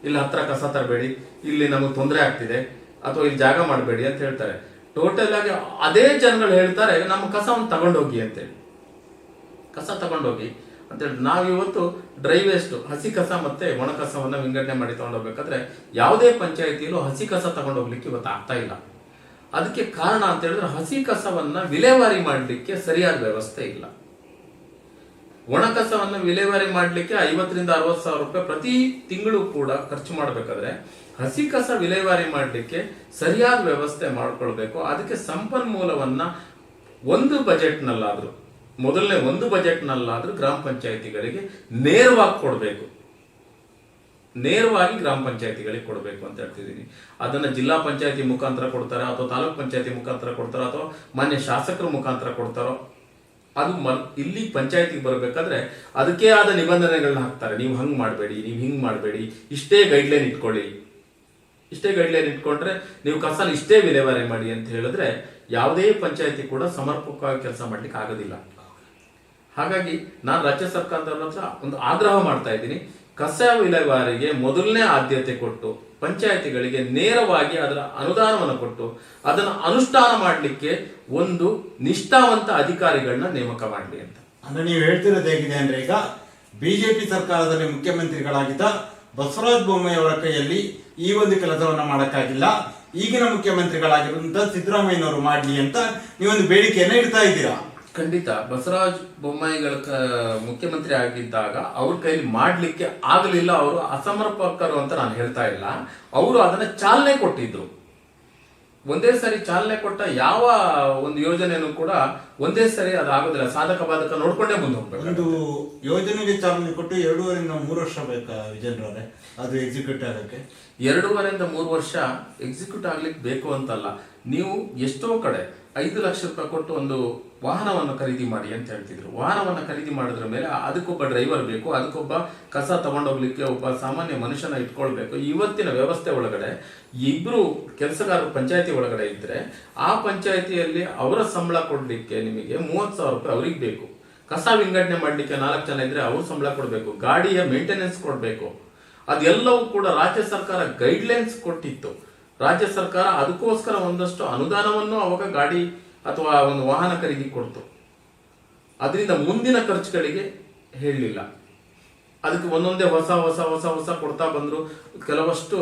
ಇಲ್ಲಿ ಹತ್ರ ಕಸ ತರಬೇಡಿ, ಇಲ್ಲಿ ನಮಗೆ ತೊಂದರೆ ಆಗ್ತಿದೆ, ಅಥವಾ ಇಲ್ಲಿ ಜಾಗ ಮಾಡಬೇಡಿ ಅಂತ ಹೇಳ್ತಾರೆ. ಟೋಟಲ್ ಆಗಿ ಅದೇ ಜನಗಳು ಹೇಳ್ತಾರೆ ನಮ್ಮ ಕಸವನ್ನು ತಗೊಂಡೋಗಿ ಅಂತೇಳಿ, ಕಸ ತಗೊಂಡೋಗಿ ಅಂತೇಳಿ. ನಾವಿವತ್ತು ಡ್ರೈ ವೇಸ್ಟ್, ಹಸಿ ಕಸ ಮತ್ತೆ ಒಣ ಕಸವನ್ನ ವಿಂಗಡಣೆ ಮಾಡಿ ತಗೊಂಡೋಗ್ಬೇಕಾದ್ರೆ ಯಾವುದೇ ಪಂಚಾಯತಿಯಲ್ಲೂ ಹಸಿ ಕಸ ತಗೊಂಡೋಗ್ಲಿಕ್ಕೆ ಇವತ್ತು ಆಗ್ತಾ ಇಲ್ಲ. ಅದಕ್ಕೆ ಕಾರಣ ಅಂತ ಹೇಳಿದ್ರೆ ಹಸಿ ಕಸವನ್ನ ವಿಲೇವಾರಿ ಮಾಡಲಿಕ್ಕೆ ಸರಿಯಾದ ವ್ಯವಸ್ಥೆ ಇಲ್ಲ. ಒಣ ಕಸವನ್ನ ವಿಲೇವಾರಿ ಮಾಡಲಿಕ್ಕೆ 50 ರಿಂದ 60 ಸಾವಿರ ರೂಪಾಯಿ ಪ್ರತಿ ತಿಂಗಳು ಕೂಡ ಖರ್ಚು ಮಾಡಬೇಕಾದ್ರೆ ಹಸಿ ಕಸ ವಿಲೇವಾರಿ ಮಾಡಲಿಕ್ಕೆ ಸರಿಯಾದ ವ್ಯವಸ್ಥೆ ಮಾಡ್ಕೊಳ್ಬೇಕು. ಅದಕ್ಕೆ ಸಂಪನ್ಮೂಲವನ್ನ ಒಂದು ಬಜೆಟ್ನಲ್ಲಾದ್ರೂ, ಮೊದಲನೇ ಒಂದು ಬಜೆಟ್ನಲ್ಲಾದ್ರೂ ಗ್ರಾಮ ಪಂಚಾಯತಿಗಳಿಗೆ ನೇರವಾಗಿ ಕೊಡಬೇಕು, ನೇರವಾಗಿ ಗ್ರಾಮ ಪಂಚಾಯತಿಗಳಿಗೆ ಕೊಡಬೇಕು ಅಂತ ಹೇಳ್ತಿದ್ದೀನಿ. ಅದನ್ನ ಜಿಲ್ಲಾ ಪಂಚಾಯತಿ ಮುಖಾಂತರ ಕೊಡ್ತಾರೆ, ಅಥವಾ ತಾಲೂಕ್ ಪಂಚಾಯತಿ ಮುಖಾಂತರ ಕೊಡ್ತಾರೋ, ಅಥವಾ ಮಾನ್ಯ ಶಾಸಕರ ಮುಖಾಂತರ ಕೊಡ್ತಾರೋ, ಅದು ಇಲ್ಲಿ ಪಂಚಾಯತಿಗೆ ಬರಬೇಕಾದ್ರೆ ಅದಕ್ಕೆ ಆದ ನಿಬಂಧನೆಗಳನ್ನ ಹಾಕ್ತಾರೆ. ನೀವು ಹಂಗ್ ಮಾಡಬೇಡಿ, ನೀವು ಹಿಂಗ್ ಮಾಡಬೇಡಿ, ಇಷ್ಟೇ ಗೈಡ್ಲೈನ್ ಇಟ್ಕೊಳ್ಳಿ, ಇಷ್ಟೇ ಗೈಡ್ಲೈನ್ ಇಟ್ಕೊಂಡ್ರೆ ನೀವು ಕಸಲ್ ಇಷ್ಟೇ ವಿಲೇವಾರಿ ಮಾಡಿ ಅಂತ ಹೇಳಿದ್ರೆ ಯಾವುದೇ ಪಂಚಾಯತಿ ಕೂಡ ಸಮರ್ಪಕವಾಗಿ ಕೆಲಸ ಮಾಡ್ಲಿಕ್ಕೆ ಆಗೋದಿಲ್ಲ. ಹಾಗಾಗಿ ನಾನು ರಾಜ್ಯ ಸರ್ಕಾರದವ್ರ ಹತ್ರ ಒಂದು ಆಗ್ರಹ ಮಾಡ್ತಾ ಇದ್ದೀನಿ, ಕಸ ವಿಲೇವಾರಿಗೆ ಮೊದಲನೇ ಆದ್ಯತೆ ಕೊಟ್ಟು ಪಂಚಾಯತಿಗಳಿಗೆ ನೇರವಾಗಿ ಅದರ ಅನುದಾನವನ್ನು ಕೊಟ್ಟು ಅದನ್ನು ಅನುಷ್ಠಾನ ಮಾಡಲಿಕ್ಕೆ ಒಂದು ನಿಷ್ಠಾವಂತ ಅಧಿಕಾರಿಗಳನ್ನ ನೇಮಕ ಮಾಡಲಿ ಅಂತ. ಅಂದ್ರೆ ನೀವು ಹೇಳ್ತಿರೋದು ಹೇಗಿದೆ ಅಂದ್ರೆ, ಈಗ ಬಿಜೆಪಿ ಸರ್ಕಾರದಲ್ಲಿ ಮುಖ್ಯಮಂತ್ರಿಗಳಾಗಿದ್ದ ಬಸವರಾಜ ಬೊಮ್ಮಾಯಿ ಅವರ ಕೈಯಲ್ಲಿ ಈ ಒಂದು ಕೆಲಸವನ್ನ ಮಾಡಕ್ಕಾಗಿಲ್ಲ, ಈಗಿನ ಮುಖ್ಯಮಂತ್ರಿಗಳಾಗಿರುವಂತ ಸಿದ್ದರಾಮಯ್ಯನವರು ಮಾಡ್ಲಿ ಅಂತ ನೀವೊಂದು ಬೇಡಿಕೆಯನ್ನ ಇಡ್ತಾ ಇದ್ದೀರಾ. ಖಂಡಿತ ಬಸವರಾಜ ಬೊಮ್ಮಾಯಿಗಳ ಮುಖ್ಯಮಂತ್ರಿ ಆಗಿದ್ದಾಗ ಅವ್ರ ಕೈಲಿ ಮಾಡ್ಲಿಕ್ಕೆ ಆಗಲಿಲ್ಲ, ಅವರು ಅಸಮರ್ಪಕರು ಅಂತ ನಾನು ಹೇಳ್ತಾ ಇಲ್ಲ, ಅವರು ಅದನ್ನ ಚಾಲನೆ ಕೊಟ್ಟಿದ್ರು. ಒಂದೇ ಸರಿ ಚಾಲನೆ ಕೊಟ್ಟ ಯಾವ ಒಂದು ಯೋಜನೆನೂ ಕೂಡ ಒಂದೇ ಸರಿ ಅದಾಗೋದಿಲ್ಲ. ಸಾಧಕ ಬಾಧಕ ನೋಡ್ಕೊಂಡೇ ಮುಂದೆ ಹೋಗ್ಬೇಕು. ಒಂದು ಯೋಜನೆಗೆ ಚಾಲನೆ ಕೊಟ್ಟು 2.5 3 ವರ್ಷ ಬೇಕಾ ವಿಜೇಂದ್ರವ್ರೆ ಅದು ಎಕ್ಸಿಕ್ಯೂಟ್ ಆಗಕ್ಕೆ? 2.5 3 ವರ್ಷ ಎಕ್ಸಿಕ್ಯೂಟ್ ಆಗ್ಲಿಕ್ಕೆ ಬೇಕು ಅಂತಲ್ಲ. ನೀವು ಎಷ್ಟೋ ಕಡೆ 5 ಲಕ್ಷ ರೂಪಾಯಿ ಕೊಟ್ಟು ಒಂದು ವಾಹನವನ್ನು ಖರೀದಿ ಮಾಡಿ ಅಂತ ಹೇಳ್ತಿದ್ರು. ವಾಹನವನ್ನು ಖರೀದಿ ಮಾಡಿದ್ರ ಮೇಲೆ ಅದಕ್ಕೊಬ್ಬ ಡ್ರೈವರ್ ಬೇಕು, ಅದಕ್ಕೊಬ್ಬ ಕಸ ತಗೊಂಡೋಗ್ಲಿಕ್ಕೆ ಒಬ್ಬ ಸಾಮಾನ್ಯ ಮನುಷ್ಯನ ಇಟ್ಕೊಳ್ಬೇಕು. ಇವತ್ತಿನ ವ್ಯವಸ್ಥೆ ಒಳಗಡೆ ಇಬ್ರು ಕೆಲಸಗಾರರು ಪಂಚಾಯತಿ ಒಳಗಡೆ ಇದ್ರೆ ಆ ಪಂಚಾಯತಿಯಲ್ಲಿ ಅವರ ಸಂಬಳ ಕೊಡ್ಲಿಕ್ಕೆ ನಿಮಗೆ 30,000 ರೂಪಾಯಿ ಅವ್ರಿಗೆ ಬೇಕು. ಕಸ ವಿಂಗಡಣೆ ಮಾಡ್ಲಿಕ್ಕೆ 4 ಜನ ಇದ್ರೆ ಅವ್ರು ಸಂಬಳ ಕೊಡ್ಬೇಕು, ಗಾಡಿಯ ಮೇಂಟೆನೆನ್ಸ್ ಕೊಡ್ಬೇಕು. ಅದೆಲ್ಲವೂ ಕೂಡ ರಾಜ್ಯ ಸರ್ಕಾರ ಗೈಡ್ಲೈನ್ಸ್ ಕೊಟ್ಟಿತ್ತು. ರಾಜ್ಯ ಸರ್ಕಾರ ಅದಕ್ಕೋಸ್ಕರ ಒಂದಷ್ಟು ಅನುದಾನವನ್ನು ಅವಾಗ ಗಾಡಿ ಅಥವಾ ಒಂದು ವಾಹನ ಖರೀದಿ ಕೊಡ್ತು. ಅದರಿಂದ ಮುಂದಿನ ಖರ್ಚುಗಳಿಗೆ ಹೇಳಲಿಲ್ಲ. ಅದಕ್ಕೆ ಒಂದೊಂದೇ ಹೊಸ ಹೊಸ ಹೊಸ ಹೊಸ ಕೊಡ್ತಾ ಬಂದ್ರು. ಕೆಲವಷ್ಟು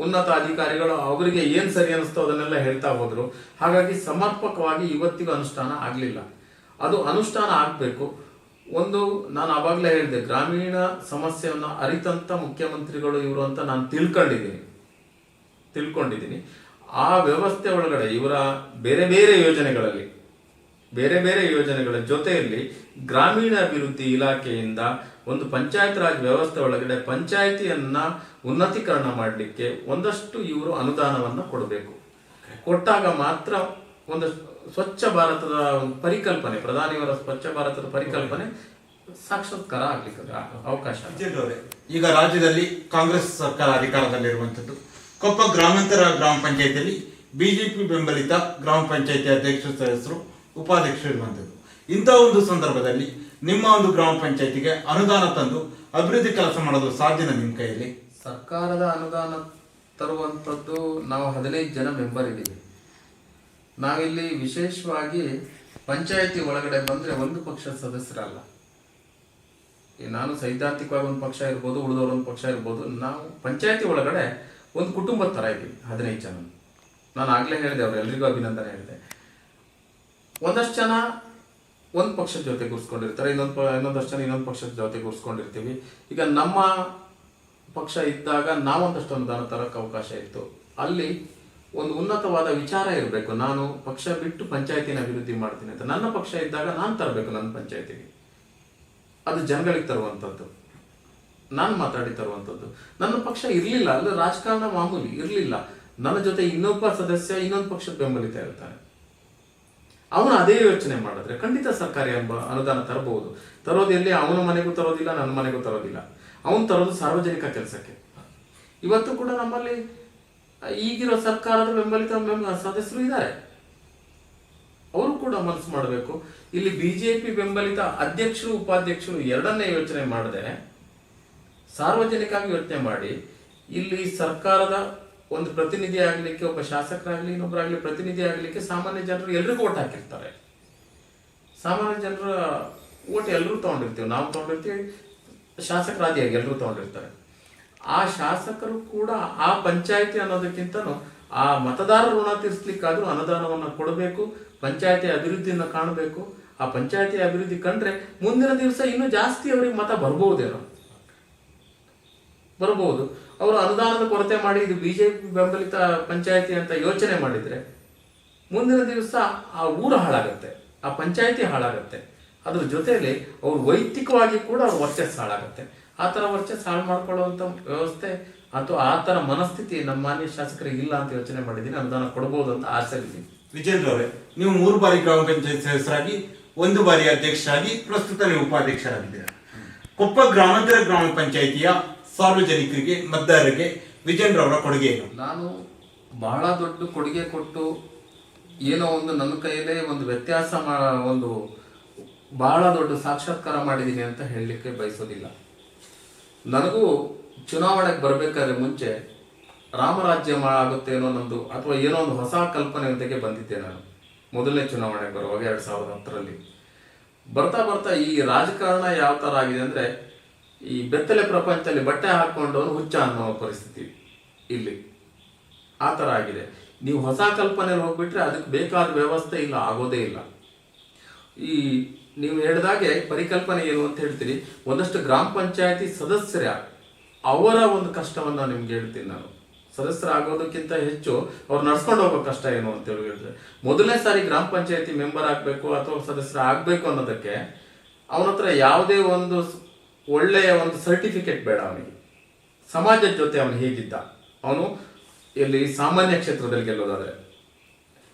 ಉನ್ನತ ಅಧಿಕಾರಿಗಳು ಅವರಿಗೆ ಏನ್ ಸರಿ ಅನಿಸ್ತೋ ಅದನ್ನೆಲ್ಲ ಹೇಳ್ತಾ ಹೋದ್ರು. ಹಾಗಾಗಿ ಸಮರ್ಪಕವಾಗಿ ಇವತ್ತಿಗೂ ಅನುಷ್ಠಾನ ಆಗ್ಲಿಲ್ಲ. ಅದು ಅನುಷ್ಠಾನ ಆಗ್ಬೇಕು. ಒಂದು ನಾನು ಆವಾಗಲೇ ಹೇಳಿದೆ, ಗ್ರಾಮೀಣ ಸಮಸ್ಯೆಯನ್ನು ಅರಿತಂತ ಮುಖ್ಯಮಂತ್ರಿಗಳು ಇವರು ಅಂತ ನಾನು ತಿಳ್ಕೊಂಡಿದ್ದೀನಿ. ಆ ವ್ಯವಸ್ಥೆ ಒಳಗಡೆ ಇವರ ಬೇರೆ ಬೇರೆ ಯೋಜನೆಗಳ ಜೊತೆಯಲ್ಲಿ ಗ್ರಾಮೀಣ ಅಭಿವೃದ್ಧಿ ಇಲಾಖೆಯಿಂದ ಒಂದು ಪಂಚಾಯತ್ ರಾಜ್ ವ್ಯವಸ್ಥೆ ಒಳಗಡೆ ಪಂಚಾಯತಿಯನ್ನ ಉನ್ನತೀಕರಣ ಮಾಡಲಿಕ್ಕೆ ಒಂದಷ್ಟು ಇವರು ಅನುದಾನವನ್ನ ಕೊಡಬೇಕು. ಕೊಟ್ಟಾಗ ಮಾತ್ರ ಒಂದು ಸ್ವಚ್ಛ ಭಾರತದ ಒಂದು ಪರಿಕಲ್ಪನೆ, ಪ್ರಧಾನಿಯವರ ಸ್ವಚ್ಛ ಭಾರತದ ಪರಿಕಲ್ಪನೆ ಸಾಕ್ಷಾತ್ಕಾರ ಆಗ್ಲಿಕ್ಕೆ ಅವಕಾಶ. ಈಗ ರಾಜ್ಯದಲ್ಲಿ ಕಾಂಗ್ರೆಸ್ ಸರ್ಕಾರ ಅಧಿಕಾರದಲ್ಲಿರುವಂಥದ್ದು. ಕೊಪ್ಪ ಗ್ರಾಮಾಂತರ ಗ್ರಾಮ ಪಂಚಾಯತಿಯಲ್ಲಿ ಬಿಜೆಪಿ ಬೆಂಬಲಿತ ಗ್ರಾಮ ಪಂಚಾಯತಿ ಅಧ್ಯಕ್ಷ ಸದಸ್ಯರು ಉಪಾಧ್ಯಕ್ಷರು ಇರುವಂಥದ್ದು. ಇಂಥ ಒಂದು ಸಂದರ್ಭದಲ್ಲಿ ನಿಮ್ಮ ಒಂದು ಗ್ರಾಮ ಪಂಚಾಯತಿಗೆ ಅನುದಾನ ತಂದು ಅಭಿವೃದ್ಧಿ ಕೆಲಸ ಮಾಡೋದು ಸಾಧ್ಯನಾ ನಿಮ್ಮ ಕೈಯಲ್ಲಿ? ಸರ್ಕಾರದ ಅನುದಾನ ತರುವಂಥದ್ದು ನಾವು 15 ಜನ ಮೆಂಬರ್ ಇದ್ದೀವಿ. ನಾವಿಲ್ಲಿ ವಿಶೇಷವಾಗಿ ಪಂಚಾಯತಿ ಒಳಗಡೆ ಬಂದ್ರೆ ಒಂದು ಪಕ್ಷ ಸದಸ್ಯರಲ್ಲ. ನಾನು ಸೈದ್ಧಾಂತಿಕವಾಗಿ ಒಂದು ಪಕ್ಷ ಇರ್ಬೋದು, ಉಳಿದವರು ಒಂದು ಪಕ್ಷ ಇರ್ಬೋದು. ನಾವು ಪಂಚಾಯತಿ ಒಳಗಡೆ ಒಂದು ಕುಟುಂಬದ ತರ ಇದ್ದೀವಿ, 15 ಜನ. ನಾನು ಆಗ್ಲೇ ಹೇಳಿದೆ, ಅವ್ರು ಎಲ್ರಿಗೂ ಅಭಿನಂದನೆ ಹೇಳಿದೆ. ಒಂದಷ್ಟು ಜನ ಒಂದು ಪಕ್ಷದ ಜೊತೆ ಕೂರಿಸ್ಕೊಂಡಿರ್ತಾರೆ, ಇನ್ನೊಂದಷ್ಟು ಜನ ಇನ್ನೊಂದು ಪಕ್ಷದ ಜೊತೆ ಕೂರಿಸ್ಕೊಂಡಿರ್ತೀವಿ. ಈಗ ನಮ್ಮ ಪಕ್ಷ ಇದ್ದಾಗ ನಾವೊಂದಷ್ಟು ಅನುದಾನ ತರಕ್ಕೆ ಅವಕಾಶ ಇತ್ತು. ಅಲ್ಲಿ ಒಂದು ಉನ್ನತವಾದ ವಿಚಾರ ಇರಬೇಕು, ನಾನು ಪಕ್ಷ ಬಿಟ್ಟು ಪಂಚಾಯತಿನ ಅಭಿವೃದ್ಧಿ ಮಾಡ್ತೀನಿ ಅಂತ. ನನ್ನ ಪಕ್ಷ ಇದ್ದಾಗ ನಾನು ತರಬೇಕು ನನ್ನ ಪಂಚಾಯತಿಗೆ, ಅದು ಜನಗಳಿಗೆ ತರುವಂಥದ್ದು, ನಾನು ಮಾತಾಡಿ ತರುವಂಥದ್ದು. ನನ್ನ ಪಕ್ಷ ಇರಲಿಲ್ಲ, ಅಲ್ಲಿ ರಾಜಕಾರಣ ಮಾಮೂಲಿ ಇರಲಿಲ್ಲ, ನನ್ನ ಜೊತೆ ಇನ್ನೊಬ್ಬ ಸದಸ್ಯ ಇನ್ನೊಂದು ಪಕ್ಷದ ಬೆಂಬಲಿತ ಇರ್ತಾನೆ, ಅವನು ಅದೇ ಯೋಚನೆ ಮಾಡಿದ್ರೆ ಖಂಡಿತ ಸರ್ಕಾರಿ ಅನುದಾನ ತರಬಹುದು. ತರೋದು ಎಲ್ಲಿ? ಅವನ ಮನೆಗೂ ತರೋದಿಲ್ಲ, ನನ್ನ ಮನೆಗೂ ತರೋದಿಲ್ಲ. ಅವನು ತರೋದು ಸಾರ್ವಜನಿಕ ಕೆಲಸಕ್ಕೆ. ಇವತ್ತು ಕೂಡ ನಮ್ಮಲ್ಲಿ ಈಗಿರೋ ಸರ್ಕಾರದ ಬೆಂಬಲಿತ ಸದಸ್ಯರು ಇದ್ದಾರೆ, ಅವರು ಕೂಡ ಮನಸ್ಸು ಮಾಡಬೇಕು. ಇಲ್ಲಿ ಬಿಜೆಪಿ ಬೆಂಬಲಿತ ಅಧ್ಯಕ್ಷರು ಉಪಾಧ್ಯಕ್ಷರು ಎರಡನ್ನೇ ಯೋಚನೆ ಮಾಡದೆ ಸಾರ್ವಜನಿಕವಾಗಿ ಯೋಚನೆ ಮಾಡಿ, ಇಲ್ಲಿ ಸರ್ಕಾರದ ಒಂದು ಪ್ರತಿನಿಧಿ ಆಗ್ಲಿಕ್ಕೆ, ಒಬ್ಬ ಶಾಸಕರಾಗ್ಲಿ ಇನ್ನೊಬ್ಬರಾಗ್ಲಿ ಪ್ರತಿನಿಧಿ ಆಗ್ಲಿಕ್ಕೆ ಸಾಮಾನ್ಯ ಜನರು ಎಲ್ರಿಗೂ ಓಟ್ ಹಾಕಿರ್ತಾರೆ. ಸಾಮಾನ್ಯ ಜನರ ಓಟ್ ಎಲ್ಲರೂ ತಗೊಂಡಿರ್ತೀವಿ, ನಾವು ತಗೊಂಡಿರ್ತೀವಿ, ಶಾಸಕರಾದಿಯಾಗಿ ಎಲ್ಲರೂ ತಗೊಂಡಿರ್ತಾರೆ. ಆ ಶಾಸಕರು ಕೂಡ ಆ ಪಂಚಾಯತಿ ಅನ್ನೋದಕ್ಕಿಂತನೂ ಆ ಮತದಾರರ ಋಣ ತೀರಿಸ್ಲಿಕ್ಕಾದ್ರೂ ಅನುದಾನವನ್ನು ಕೊಡಬೇಕು, ಪಂಚಾಯತಿ ಅಭಿವೃದ್ಧಿಯನ್ನು ಕಾಣಬೇಕು. ಆ ಪಂಚಾಯತಿ ಅಭಿವೃದ್ಧಿ ಕಂಡ್ರೆ ಮುಂದಿನ ದಿವಸ ಇನ್ನೂ ಜಾಸ್ತಿ ಅವರಿಗೆ ಮತ ಬರಬಹುದು. ಅವರು ಅನುದಾನದ ಕೊರತೆ ಮಾಡಿ ಇದು ಬಿಜೆಪಿ ಬೆಂಬಲಿತ ಪಂಚಾಯತಿ ಅಂತ ಯೋಚನೆ ಮಾಡಿದ್ರೆ ಮುಂದಿನ ದಿವಸ ಆ ಊರು ಹಾಳಾಗತ್ತೆ, ಆ ಪಂಚಾಯತಿ ಹಾಳಾಗತ್ತೆ. ಅದ್ರ ಜೊತೆಯಲ್ಲಿ ಅವ್ರು ವೈಯಕ್ತಿಕವಾಗಿ ಕೂಡ ಅವ್ರ ವರ್ಚಸ್ಸು ಹಾಳಾಗತ್ತೆ. ಆ ಥರ ವರ್ಚಸ್ಸು ಹಾಳು ಮಾಡ್ಕೊಳ್ಳುವಂಥ ವ್ಯವಸ್ಥೆ ಅಥವಾ ಆ ಥರ ಮನಸ್ಥಿತಿ ನಮ್ಮ ಮಾನ್ಯ ಶಾಸಕರಿಗೆ ಇಲ್ಲ ಅಂತ ಯೋಚನೆ ಮಾಡಿದ್ದೀನಿ. ಅನುದಾನ ಕೊಡಬಹುದು ಅಂತ ಆಸೆ ಇದ್ದೀನಿ. ವಿಜೇಂದ್ರ ಅವರೇ, ನೀವು 3 ಬಾರಿ ಗ್ರಾಮ ಪಂಚಾಯತ್ ಸದಸ್ಯರಾಗಿ, 1 ಬಾರಿ ಅಧ್ಯಕ್ಷರಾಗಿ, ಪ್ರಸ್ತುತ ನೀವು ಉಪಾಧ್ಯಕ್ಷರಾಗಿದ್ದೀರಾ. ಕೊಪ್ಪ ಗ್ರಾಮಾಂತರ ಗ್ರಾಮ ಪಂಚಾಯಿತಿಯ ಸಾರ್ವಜನಿಕರಿಗೆ ಮತದಾರರಿಗೆ ವಿಜೇಂದ್ರ ಅವರ ಕೊಡುಗೆ ಏನು? ನಾನು ಬಹಳ ದೊಡ್ಡ ಕೊಡುಗೆ ಕೊಟ್ಟು ಏನೋ ಒಂದು ನನ್ನ ಕೈಯಲ್ಲೇ ಒಂದು ವ್ಯತ್ಯಾಸ ಒಂದು ಬಹಳ ದೊಡ್ಡ ಸಾಕ್ಷಾತ್ಕಾರ ಮಾಡಿದ್ದೀನಿ ಅಂತ ಹೇಳಲಿಕ್ಕೆ ಬಯಸೋದಿಲ್ಲ. ನನಗೂ ಚುನಾವಣೆಗೆ ಬರಬೇಕಾದ್ರೆ ಮುಂಚೆ ರಾಮರಾಜ್ಯ ಆಗುತ್ತೆ ಅನ್ನೋ ನಂದು ಅಥವಾ ಏನೋ ಒಂದು ಹೊಸ ಕಲ್ಪನೆಯೊಂದಿಗೆ ಬಂದಿದ್ದೆ. ನಾನು ಮೊದಲನೇ ಚುನಾವಣೆಗೆ ಬರುವಾಗ 2010ರಲ್ಲಿ ಬರ್ತಾ ಈ ರಾಜಕಾರಣ ಯಾವ ಥರ ಆಗಿದೆ ಅಂದರೆ, ಈ ಬೆತ್ತಲೆ ಪ್ರಪಂಚದಲ್ಲಿ ಬಟ್ಟೆ ಹಾಕೊಂಡವನು ಹುಚ್ಚ ಅನ್ನೋ ಪರಿಸ್ಥಿತಿ ಇಲ್ಲಿ ಆ ಥರ ಆಗಿದೆ. ನೀವು ಹೊಸ ಕಲ್ಪನೆ ಹೋಗ್ಬಿಟ್ರೆ ಅದಕ್ಕೆ ಬೇಕಾದ ವ್ಯವಸ್ಥೆ ಇಲ್ಲ, ಆಗೋದೇ ಇಲ್ಲ. ಈ ನೀವು ಹೇಳಿದಾಗೆ ಪರಿಕಲ್ಪನೆ ಏನು ಅಂತ ಹೇಳ್ತೀರಿ. ಒಂದಷ್ಟು ಗ್ರಾಮ ಪಂಚಾಯತಿ ಸದಸ್ಯರ ಅವರ ಒಂದು ಕಷ್ಟವನ್ನು ನಿಮ್ಗೆ ಹೇಳ್ತೀನಿ ನಾನು. ಸದಸ್ಯರಾಗೋದಕ್ಕಿಂತ ಹೆಚ್ಚು ಅವ್ರು ನಡ್ಸ್ಕೊಂಡು ಹೋಗೋ ಕಷ್ಟ ಏನು ಅಂತ ಹೇಳಿದ್ರೆ, ಮೊದಲನೇ ಸಾರಿ ಗ್ರಾಮ ಪಂಚಾಯತಿ ಮೆಂಬರ್ ಆಗಬೇಕು ಅಥವಾ ಸದಸ್ಯರ ಆಗಬೇಕು ಅನ್ನೋದಕ್ಕೆ ಅವನ ಹತ್ರ ಯಾವುದೇ ಒಂದು ಒಳ್ಳೆಯ ಒಂದು ಸರ್ಟಿಫಿಕೇಟ್ ಬೇಡ. ಅವನಿಗೆ ಸಮಾಜದ ಜೊತೆ ಅವನು ಹೇಗಿದ್ದ, ಅವನು ಇಲ್ಲಿ ಸಾಮಾನ್ಯ ಕ್ಷೇತ್ರದಲ್ಲಿ ಗೆಲ್ಲೋದಾದ್ರೆ,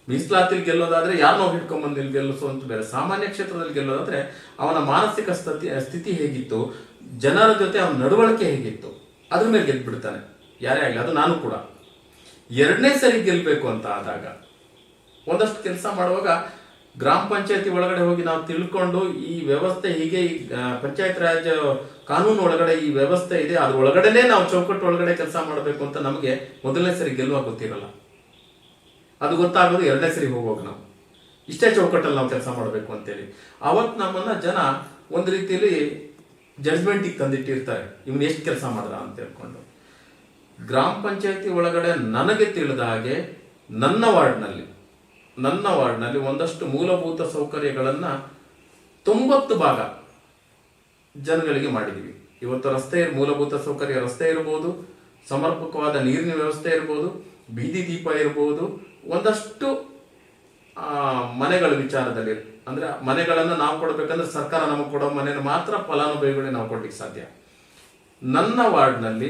ಮೀಸಲಾತಿಲಿ ಗೆಲ್ಲೋದಾದ್ರೆ ಯಾರನ್ನೋ ಹಿಡ್ಕೊಂಡ್ಬಂದು ಇಲ್ಲಿ ಗೆಲ್ಲಿಸುವಂತ ಬೇರೆ. ಸಾಮಾನ್ಯ ಕ್ಷೇತ್ರದಲ್ಲಿ ಗೆಲ್ಲೋದಾದ್ರೆ ಅವನ ಮಾನಸಿಕ ಸ್ಥಿತಿ ಹೇಗಿತ್ತು, ಜನರ ಜೊತೆ ಅವನ ನಡವಳಿಕೆ ಹೇಗಿತ್ತು, ಅದ್ರ ಮೇಲೆ ಗೆದ್ಬಿಡ್ತಾನೆ ಯಾರೇ ಆಗಲಿ. ಅದು ನಾನು ಕೂಡ. ಎರಡನೇ ಸರಿ ಗೆಲ್ಬೇಕು ಅಂತ ಆದಾಗ ಒಂದಷ್ಟು ಕೆಲಸ ಮಾಡುವಾಗ ಗ್ರಾಮ ಪಂಚಾಯತಿ ಒಳಗಡೆ ಹೋಗಿ ನಾವು ತಿಳ್ಕೊಂಡು ಈ ವ್ಯವಸ್ಥೆ ಹೀಗೆ, ಪಂಚಾಯತ್ ರಾಜ್ ಕಾನೂನು ಒಳಗಡೆ ಈ ವ್ಯವಸ್ಥೆ ಇದೆ, ಅದ್ರ ಒಳಗಡೆನೆ ನಾವು ಚೌಕಟ್ಟು ಒಳಗಡೆ ಕೆಲಸ ಮಾಡಬೇಕು ಅಂತ ನಮಗೆ ಮೊದಲನೇ ಸರಿ ಗೆಲ್ಲುವಾಗ ಗೊತ್ತಿರಲ್ಲ. ಅದು ಗೊತ್ತಾಗೋದು ಎರಡನೇ ಸರಿ ಹೋಗುವಾಗ ನಾವು ಇಷ್ಟೇ ಚೌಕಟ್ಟಲ್ಲಿ ನಾವು ಕೆಲಸ ಮಾಡಬೇಕು ಅಂತೇಳಿ. ಅವತ್ತು ನಮ್ಮನ್ನ ಜನ ಒಂದು ರೀತಿಯಲ್ಲಿ ಜಡ್ಜ್ಮೆಂಟಿಗೆ ತಂದಿಟ್ಟಿರ್ತಾರೆ, ಇವನು ಎಷ್ಟು ಕೆಲಸ ಮಾಡ್ದ ಅಂತ ಹೇಳ್ಕೊಂಡು. ಗ್ರಾಮ ಪಂಚಾಯತಿ ಒಳಗಡೆ ನನಗೆ ತಿಳಿದ ಹಾಗೆ ನನ್ನ ವಾರ್ಡ್ನಲ್ಲಿ ಒಂದಷ್ಟು ಮೂಲಭೂತ ಸೌಕರ್ಯಗಳನ್ನ 90% ಜನಗಳಿಗೆ ಮಾಡಿದೀವಿ. ಇವತ್ತು ಮೂಲಭೂತ ಸೌಕರ್ಯ ರಸ್ತೆ ಇರ್ಬೋದು, ಸಮರ್ಪಕವಾದ ನೀರಿನ ವ್ಯವಸ್ಥೆ ಇರ್ಬೋದು, ಬೀದಿ ದೀಪ ಇರ್ಬೋದು, ಒಂದಷ್ಟು ಮನೆಗಳ ವಿಚಾರದಲ್ಲಿ ಅಂದ್ರೆ ಮನೆಗಳನ್ನು ನಾವು ಕೊಡಬೇಕಂದ್ರೆ ಸರ್ಕಾರ ನಮಗೆ ಕೊಡೋ ಮನೆಯನ್ನು ಮಾತ್ರ ಫಲಾನುಭವಿಗಳಿಗೆ ನಾವು ಕೊಡ್ಲಿಕ್ಕೆ ಸಾಧ್ಯ. ನನ್ನ ವಾರ್ಡ್ನಲ್ಲಿ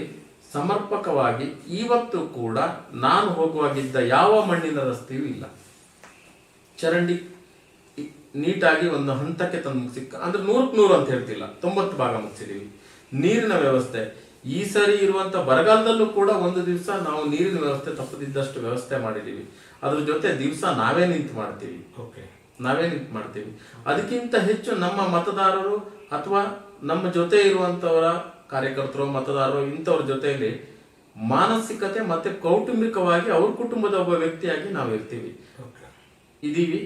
ಸಮರ್ಪಕವಾಗಿ ಇವತ್ತು ಕೂಡ ನಾನು ಹೋಗುವಾಗಿದ್ದ ಯಾವ ಮಣ್ಣಿನ ರಸ್ತೆಯೂ ಇಲ್ಲ. ಚರಂಡಿ ನೀಟಾಗಿ ಒಂದು ಹಂತಕ್ಕೆ ತಂದು ಮುಗಿಸಿ, ಅಂದ್ರೆ 100% ಅಂತ ಹೇಳ್ತಿಲ್ಲ, 90% ಮುಗಿಸಿದೀವಿ. ನೀರಿನ ವ್ಯವಸ್ಥೆ ಈ ಸರಿ ಇರುವಂತ ಬರಗಾಲದಲ್ಲೂ ಕೂಡ ಒಂದು ದಿವಸ ನಾವು ನೀರಿನ ವ್ಯವಸ್ಥೆ ತಪ್ಪದಿದ್ದಷ್ಟು ವ್ಯವಸ್ಥೆ ಮಾಡಿದೀವಿ. ಅದ್ರ ಜೊತೆ ದಿವಸ ನಾವೇ ನಿಂತು ಮಾಡ್ತೀವಿ. ಅದಕ್ಕಿಂತ ಹೆಚ್ಚು ನಮ್ಮ ಮತದಾರರು ಅಥವಾ ನಮ್ಮ ಜೊತೆ ಇರುವಂತವರ ಕಾರ್ಯಕರ್ತರು, ಮತದಾರರು, ಇಂಥವ್ರ ಜೊತೆಯಲ್ಲಿ ಮಾನಸಿಕತೆ ಮತ್ತೆ ಕೌಟುಂಬಿಕವಾಗಿ ಅವ್ರ ಕುಟುಂಬದ ಒಬ್ಬ ವ್ಯಕ್ತಿಯಾಗಿ ನಾವು ಇದೀವಿ.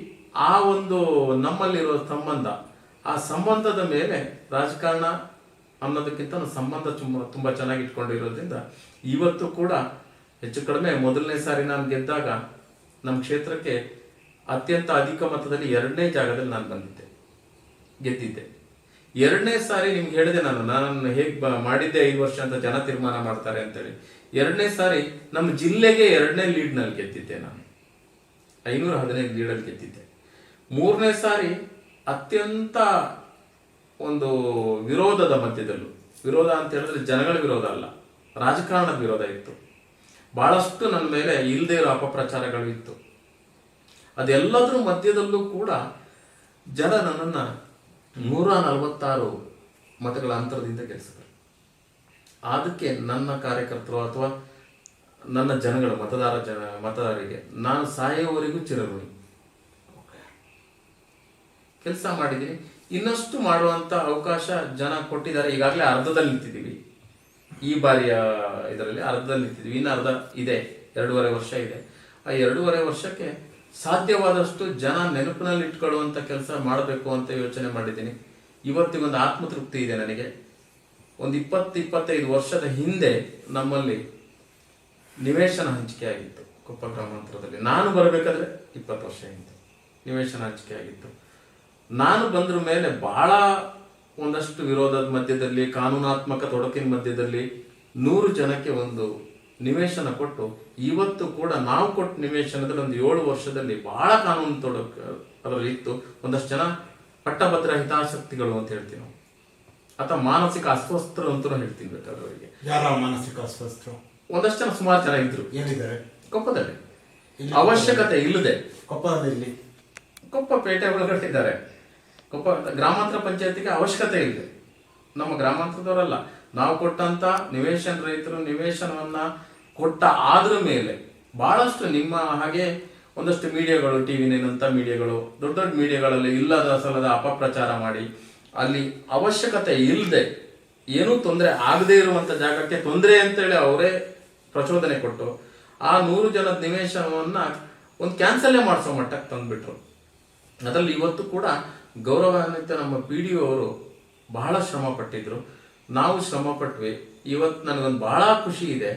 ಆ ಒಂದು ನಮ್ಮಲ್ಲಿರೋ ಸಂಬಂಧ, ಆ ಸಂಬಂಧದ ಮೇಲೆ ರಾಜಕಾರಣ ಅನ್ನೋದಕ್ಕಿಂತ ಸಂಬಂಧ ತುಂಬಾ ಚೆನ್ನಾಗಿ ಇಟ್ಕೊಂಡಿರೋದ್ರಿಂದ ಇವತ್ತು ಕೂಡ ಹೆಚ್ಚು ಕಡಿಮೆ ಮೊದಲನೇ ಸಾರಿ ನಾನು ಗೆದ್ದಾಗ ನಮ್ಮ ಕ್ಷೇತ್ರಕ್ಕೆ ಅತ್ಯಂತ ಅಧಿಕ ಮತದಲ್ಲಿ 2ನೇ ಜಾಗದಲ್ಲಿ ನಾನು ಗೆದ್ದಿದ್ದೆ. 2ನೇ ಸಾರಿ ನಿಮ್ಗೆ ಹೇಳಿದೆ ನಾನು ಹೇಗ್ ಮಾಡಿದ್ದೆ 5 ವರ್ಷ ಅಂತ ಜನ ತೀರ್ಮಾನ ಮಾಡ್ತಾರೆ ಅಂತೇಳಿ. 2ನೇ ಸಾರಿ ನಮ್ಮ ಜಿಲ್ಲೆಗೆ 2ನೇ ಲೀಡ್ನಲ್ಲಿ ಗೆದ್ದಿದ್ದೆ. ನಾನು 515 ಲೀಡಲ್ಲಿ ಗೆದ್ದಿದ್ದೆ. 3ನೇ ಸಾರಿ ಅತ್ಯಂತ ಒಂದು ವಿರೋಧದ ಮಧ್ಯದಲ್ಲೂ, ವಿರೋಧ ಅಂತ ಹೇಳಿದ್ರೆ ಜನಗಳ ವಿರೋಧ ಅಲ್ಲ, ರಾಜಕಾರಣದ ವಿರೋಧ ಇತ್ತು. ಬಹಳಷ್ಟು ನನ್ನ ಮೇಲೆ ಇಲ್ಲದೆ ಇರೋ ಅಪಪ್ರಚಾರಗಳು ಇತ್ತು. ಅದೆಲ್ಲದ್ರ ಮಧ್ಯದಲ್ಲೂ ಕೂಡ ಜನ ನನ್ನನ್ನ 146 ಮತಗಳ ಅಂತರದಿಂದ ಗೆಲ್ಲಿಸಿದ್ರು. ಅದಕ್ಕೆ ನನ್ನ ಕಾರ್ಯಕರ್ತರು ಅಥವಾ ನನ್ನ ಜನಗಳ ಮತದಾರರಿಗೆ ನಾನು ಸಾಯೋವರೆಗೂ ಚಿರಋಣಿ. ಕೆಲಸ ಮಾಡಿದ್ದೀನಿ. ಇನ್ನಷ್ಟು ಮಾಡುವಂತ ಅವಕಾಶ ಜನ ಕೊಟ್ಟಿದ್ದಾರೆ. ಈಗಾಗಲೇ ಅರ್ಧದಲ್ಲಿ ನಿಂತಿದ್ದೀವಿ. ಈ ಬಾರಿಯ ಇದರಲ್ಲಿ ಅರ್ಧದಲ್ಲಿ ನಿಂತಿದ್ದೀವಿ. ಇನ್ನು ಅರ್ಧ ಇದೆ, 2.5 ವರ್ಷ ಇದೆ. ಆ 2.5 ವರ್ಷಕ್ಕೆ ಸಾಧ್ಯವಾದಷ್ಟು ಜನ ನೆನಪಿನಲ್ಲಿ ಇಟ್ಕೊಳ್ಳುವಂತ ಕೆಲಸ ಮಾಡಬೇಕು ಅಂತ ಯೋಚನೆ ಮಾಡಿದ್ದೀನಿ. ಇವತ್ತಿಗೊಂದು ಆತ್ಮತೃಪ್ತಿ ಇದೆ ನನಗೆ. ಒಂದು 20-25 ವರ್ಷದ ಹಿಂದೆ ನಮ್ಮಲ್ಲಿ ನಿವೇಶನ ಹಂಚಿಕೆ ಆಗಿತ್ತು ಕೊಪ್ಪ ಗ್ರಾಮಾಂತರದಲ್ಲಿ. ನಾನು ಬರಬೇಕಾದ್ರೆ 20 ವರ್ಷ ಹಿಂದೆ ನಿವೇಶನ ಹಂಚಿಕೆ ಆಗಿತ್ತು. ನಾನು ಬಂದ್ರ ಮೇಲೆ ಬಹಳ ಒಂದಷ್ಟು ವಿರೋಧದ ಮಧ್ಯದಲ್ಲಿ, ಕಾನೂನಾತ್ಮಕ ತೊಡಕಿನ ಮಧ್ಯದಲ್ಲಿ 100 ಜನಕ್ಕೆ ಒಂದು ನಿವೇಶನ ಕೊಟ್ಟು, ಇವತ್ತು ಕೂಡ ನಾವು ಕೊಟ್ಟ ನಿವೇಶನದಲ್ಲಿ ಒಂದು 7 ವರ್ಷದಲ್ಲಿ ಬಹಳ ಕಾನೂನು ತೊಡಕು ಅದರಲ್ಲಿ ಇತ್ತು. ಒಂದಷ್ಟು ಜನ ಪಟ್ಟಭದ್ರ ಹಿತಾಸಕ್ತಿಗಳು ಅಂತ ಹೇಳ್ತೀವಿ ನಾವು, ಅಥವಾ ಮಾನಸಿಕ ಅಸ್ವಸ್ಥರು ಅಂತ ಹೇಳ್ತೀನಿ. ಬೇಕಾದ್ರೆ ಅವರಿಗೆ ಯಾರ ಮಾನಸಿಕ ಅಸ್ವಸ್ಥರು ಒಂದಷ್ಟು ಜನ, ಸುಮಾರು ಜನ ಇದ್ರು ಕೊಪ್ಪದಲ್ಲಿ. ಅವಶ್ಯಕತೆ ಇಲ್ಲದೆ ಕೊಪ್ಪ ಪೇಟೆ ಒಳಗಡೆ ಇದ್ದಾರೆ. ಕೊಪ್ಪ ಗ್ರಾಮಾಂತರ ಪಂಚಾಯತಿಗೆ ಅವಶ್ಯಕತೆ ಇದೆ. ನಮ್ಮ ಗ್ರಾಮಾಂತರದವರಲ್ಲ, ನಾವು ಕೊಟ್ಟಂತ ರೈತರು ನಿವೇಶನವನ್ನ ಕೊಟ್ಟ ಆದ್ರ ಮೇಲೆ ಬಹಳಷ್ಟು ನಿಮ್ಮ ಹಾಗೆ ಒಂದಷ್ಟು ಮೀಡಿಯಾಗಳು, ಟಿವಿ ನೈನಂತ ಮೀಡಿಯಾಗಳು, ದೊಡ್ಡ ದೊಡ್ಡ ಮೀಡಿಯಾಗಳಲ್ಲಿ ಇಲ್ಲದ ಸಲದ ಅಪಪ್ರಚಾರ ಮಾಡಿ ಅಲ್ಲಿ ಅವಶ್ಯಕತೆ ಇಲ್ಲದೆ, ಏನೂ ತೊಂದರೆ ಆಗದೆ ಇರುವಂತ ಜಾಗಕ್ಕೆ ತೊಂದರೆ ಅಂತೇಳಿ ಅವರೇ ಪ್ರಚೋದನೆ ಕೊಟ್ಟು ಆ 100 ಜನದ ನಿವೇಶನವನ್ನ ಒಂದು ಕ್ಯಾನ್ಸಲ್ಲೇ ಮಾಡಿಸೋ ಮಟ್ಟಕ್ಕೆ ತಂದ್ಬಿಟ್ರು. ಅದರಲ್ಲಿ ಇವತ್ತು ಕೂಡ ಗೌರವಾನ್ವಿತ ನಮ್ಮ PDO ಅವರು ಬಹಳ ಶ್ರಮ ಪಟ್ಟಿದ್ರು, ನಾವು ಶ್ರಮ ಪಟ್ವಿ. ಇವತ್ತು ನನಗೊಂದು ಬಹಳ ಖುಷಿ ಇದೆ.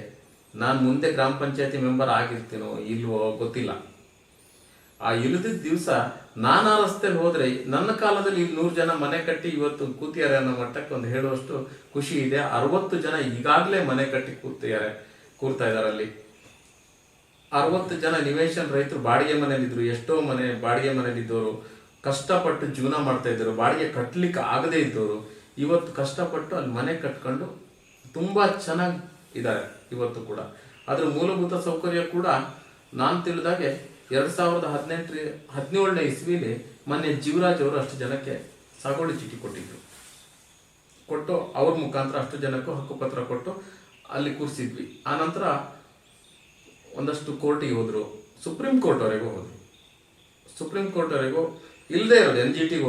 ನಾನು ಮುಂದೆ ಗ್ರಾಮ ಪಂಚಾಯತಿ ಮೆಂಬರ್ ಆಗಿರ್ತೀನೋ ಇಲ್ವೋ ಗೊತ್ತಿಲ್ಲ. ಆ ಇಳಿದಿದ್ದ ದಿವಸ ನಾನಾ ರಸ್ತೆಯಲ್ಲಿ ಹೋದ್ರೆ ನನ್ನ ಕಾಲದಲ್ಲಿ 100 ಜನ ಮನೆ ಕಟ್ಟಿ ಇವತ್ತು ಕೂತಿದ್ದಾರೆ ಅನ್ನೋ ಮಟ್ಟಕ್ಕೆ ಒಂದು ಹೇಳುವಷ್ಟು ಖುಷಿ ಇದೆ. 60 ಜನ ಈಗಾಗಲೇ ಮನೆ ಕಟ್ಟಿ ಕೂರ್ತಾ ಇದಾರೆ ಅಲ್ಲಿ. 60 ಜನ ನಿವೇಶನ ರೈತರು ಬಾಡಿಗೆ ಮನೇಲಿದ್ರು. ಎಷ್ಟೋ ಮನೆ ಬಾಡಿಗೆ ಮನೇಲಿದ್ದವರು ಕಷ್ಟಪಟ್ಟು ಜೀವನ ಮಾಡ್ತಾ ಇದ್ರು. ಬಾಡಿಗೆ ಕಟ್ಟಲಿಕ್ಕೆ ಆಗದೇ ಇದ್ದವರು ಇವತ್ತು ಕಷ್ಟಪಟ್ಟು ಅಲ್ಲಿ ಮನೆ ಕಟ್ಕೊಂಡು ತುಂಬಾ ಚೆನ್ನಾಗಿ ಇದ್ದಾರೆ ಇವತ್ತು ಕೂಡ. ಅದ್ರ ಮೂಲಭೂತ ಸೌಕರ್ಯ ಕೂಡ ನಾನು ತಿಳಿದಾಗೆ 2017ನೇ ಇಸ್ವಿಲಿ ಮೊನ್ನೆ ಜೀವರಾಜ್ ಅವರು ಅಷ್ಟು ಜನಕ್ಕೆ ಸಾಗುವಳಿ ಚೀಟಿ ಕೊಟ್ಟು ಅವ್ರ ಮುಖಾಂತರ ಅಷ್ಟು ಜನಕ್ಕೂ ಹಕ್ಕುಪತ್ರ ಕೊಟ್ಟು ಅಲ್ಲಿ ಕೂರಿಸಿದ್ವಿ. ಆ ನಂತರ ಒಂದಷ್ಟು ಕೋರ್ಟಿಗೆ ಹೋದ್ರು, ಸುಪ್ರೀಂ ಕೋರ್ಟ್ವರೆಗೂ ಹೋದ್ರು. ಸುಪ್ರೀಂ ಕೋರ್ಟ್ವರೆಗೂ ಇಲ್ಲದೆ ಇರೋದು NGTಗೆ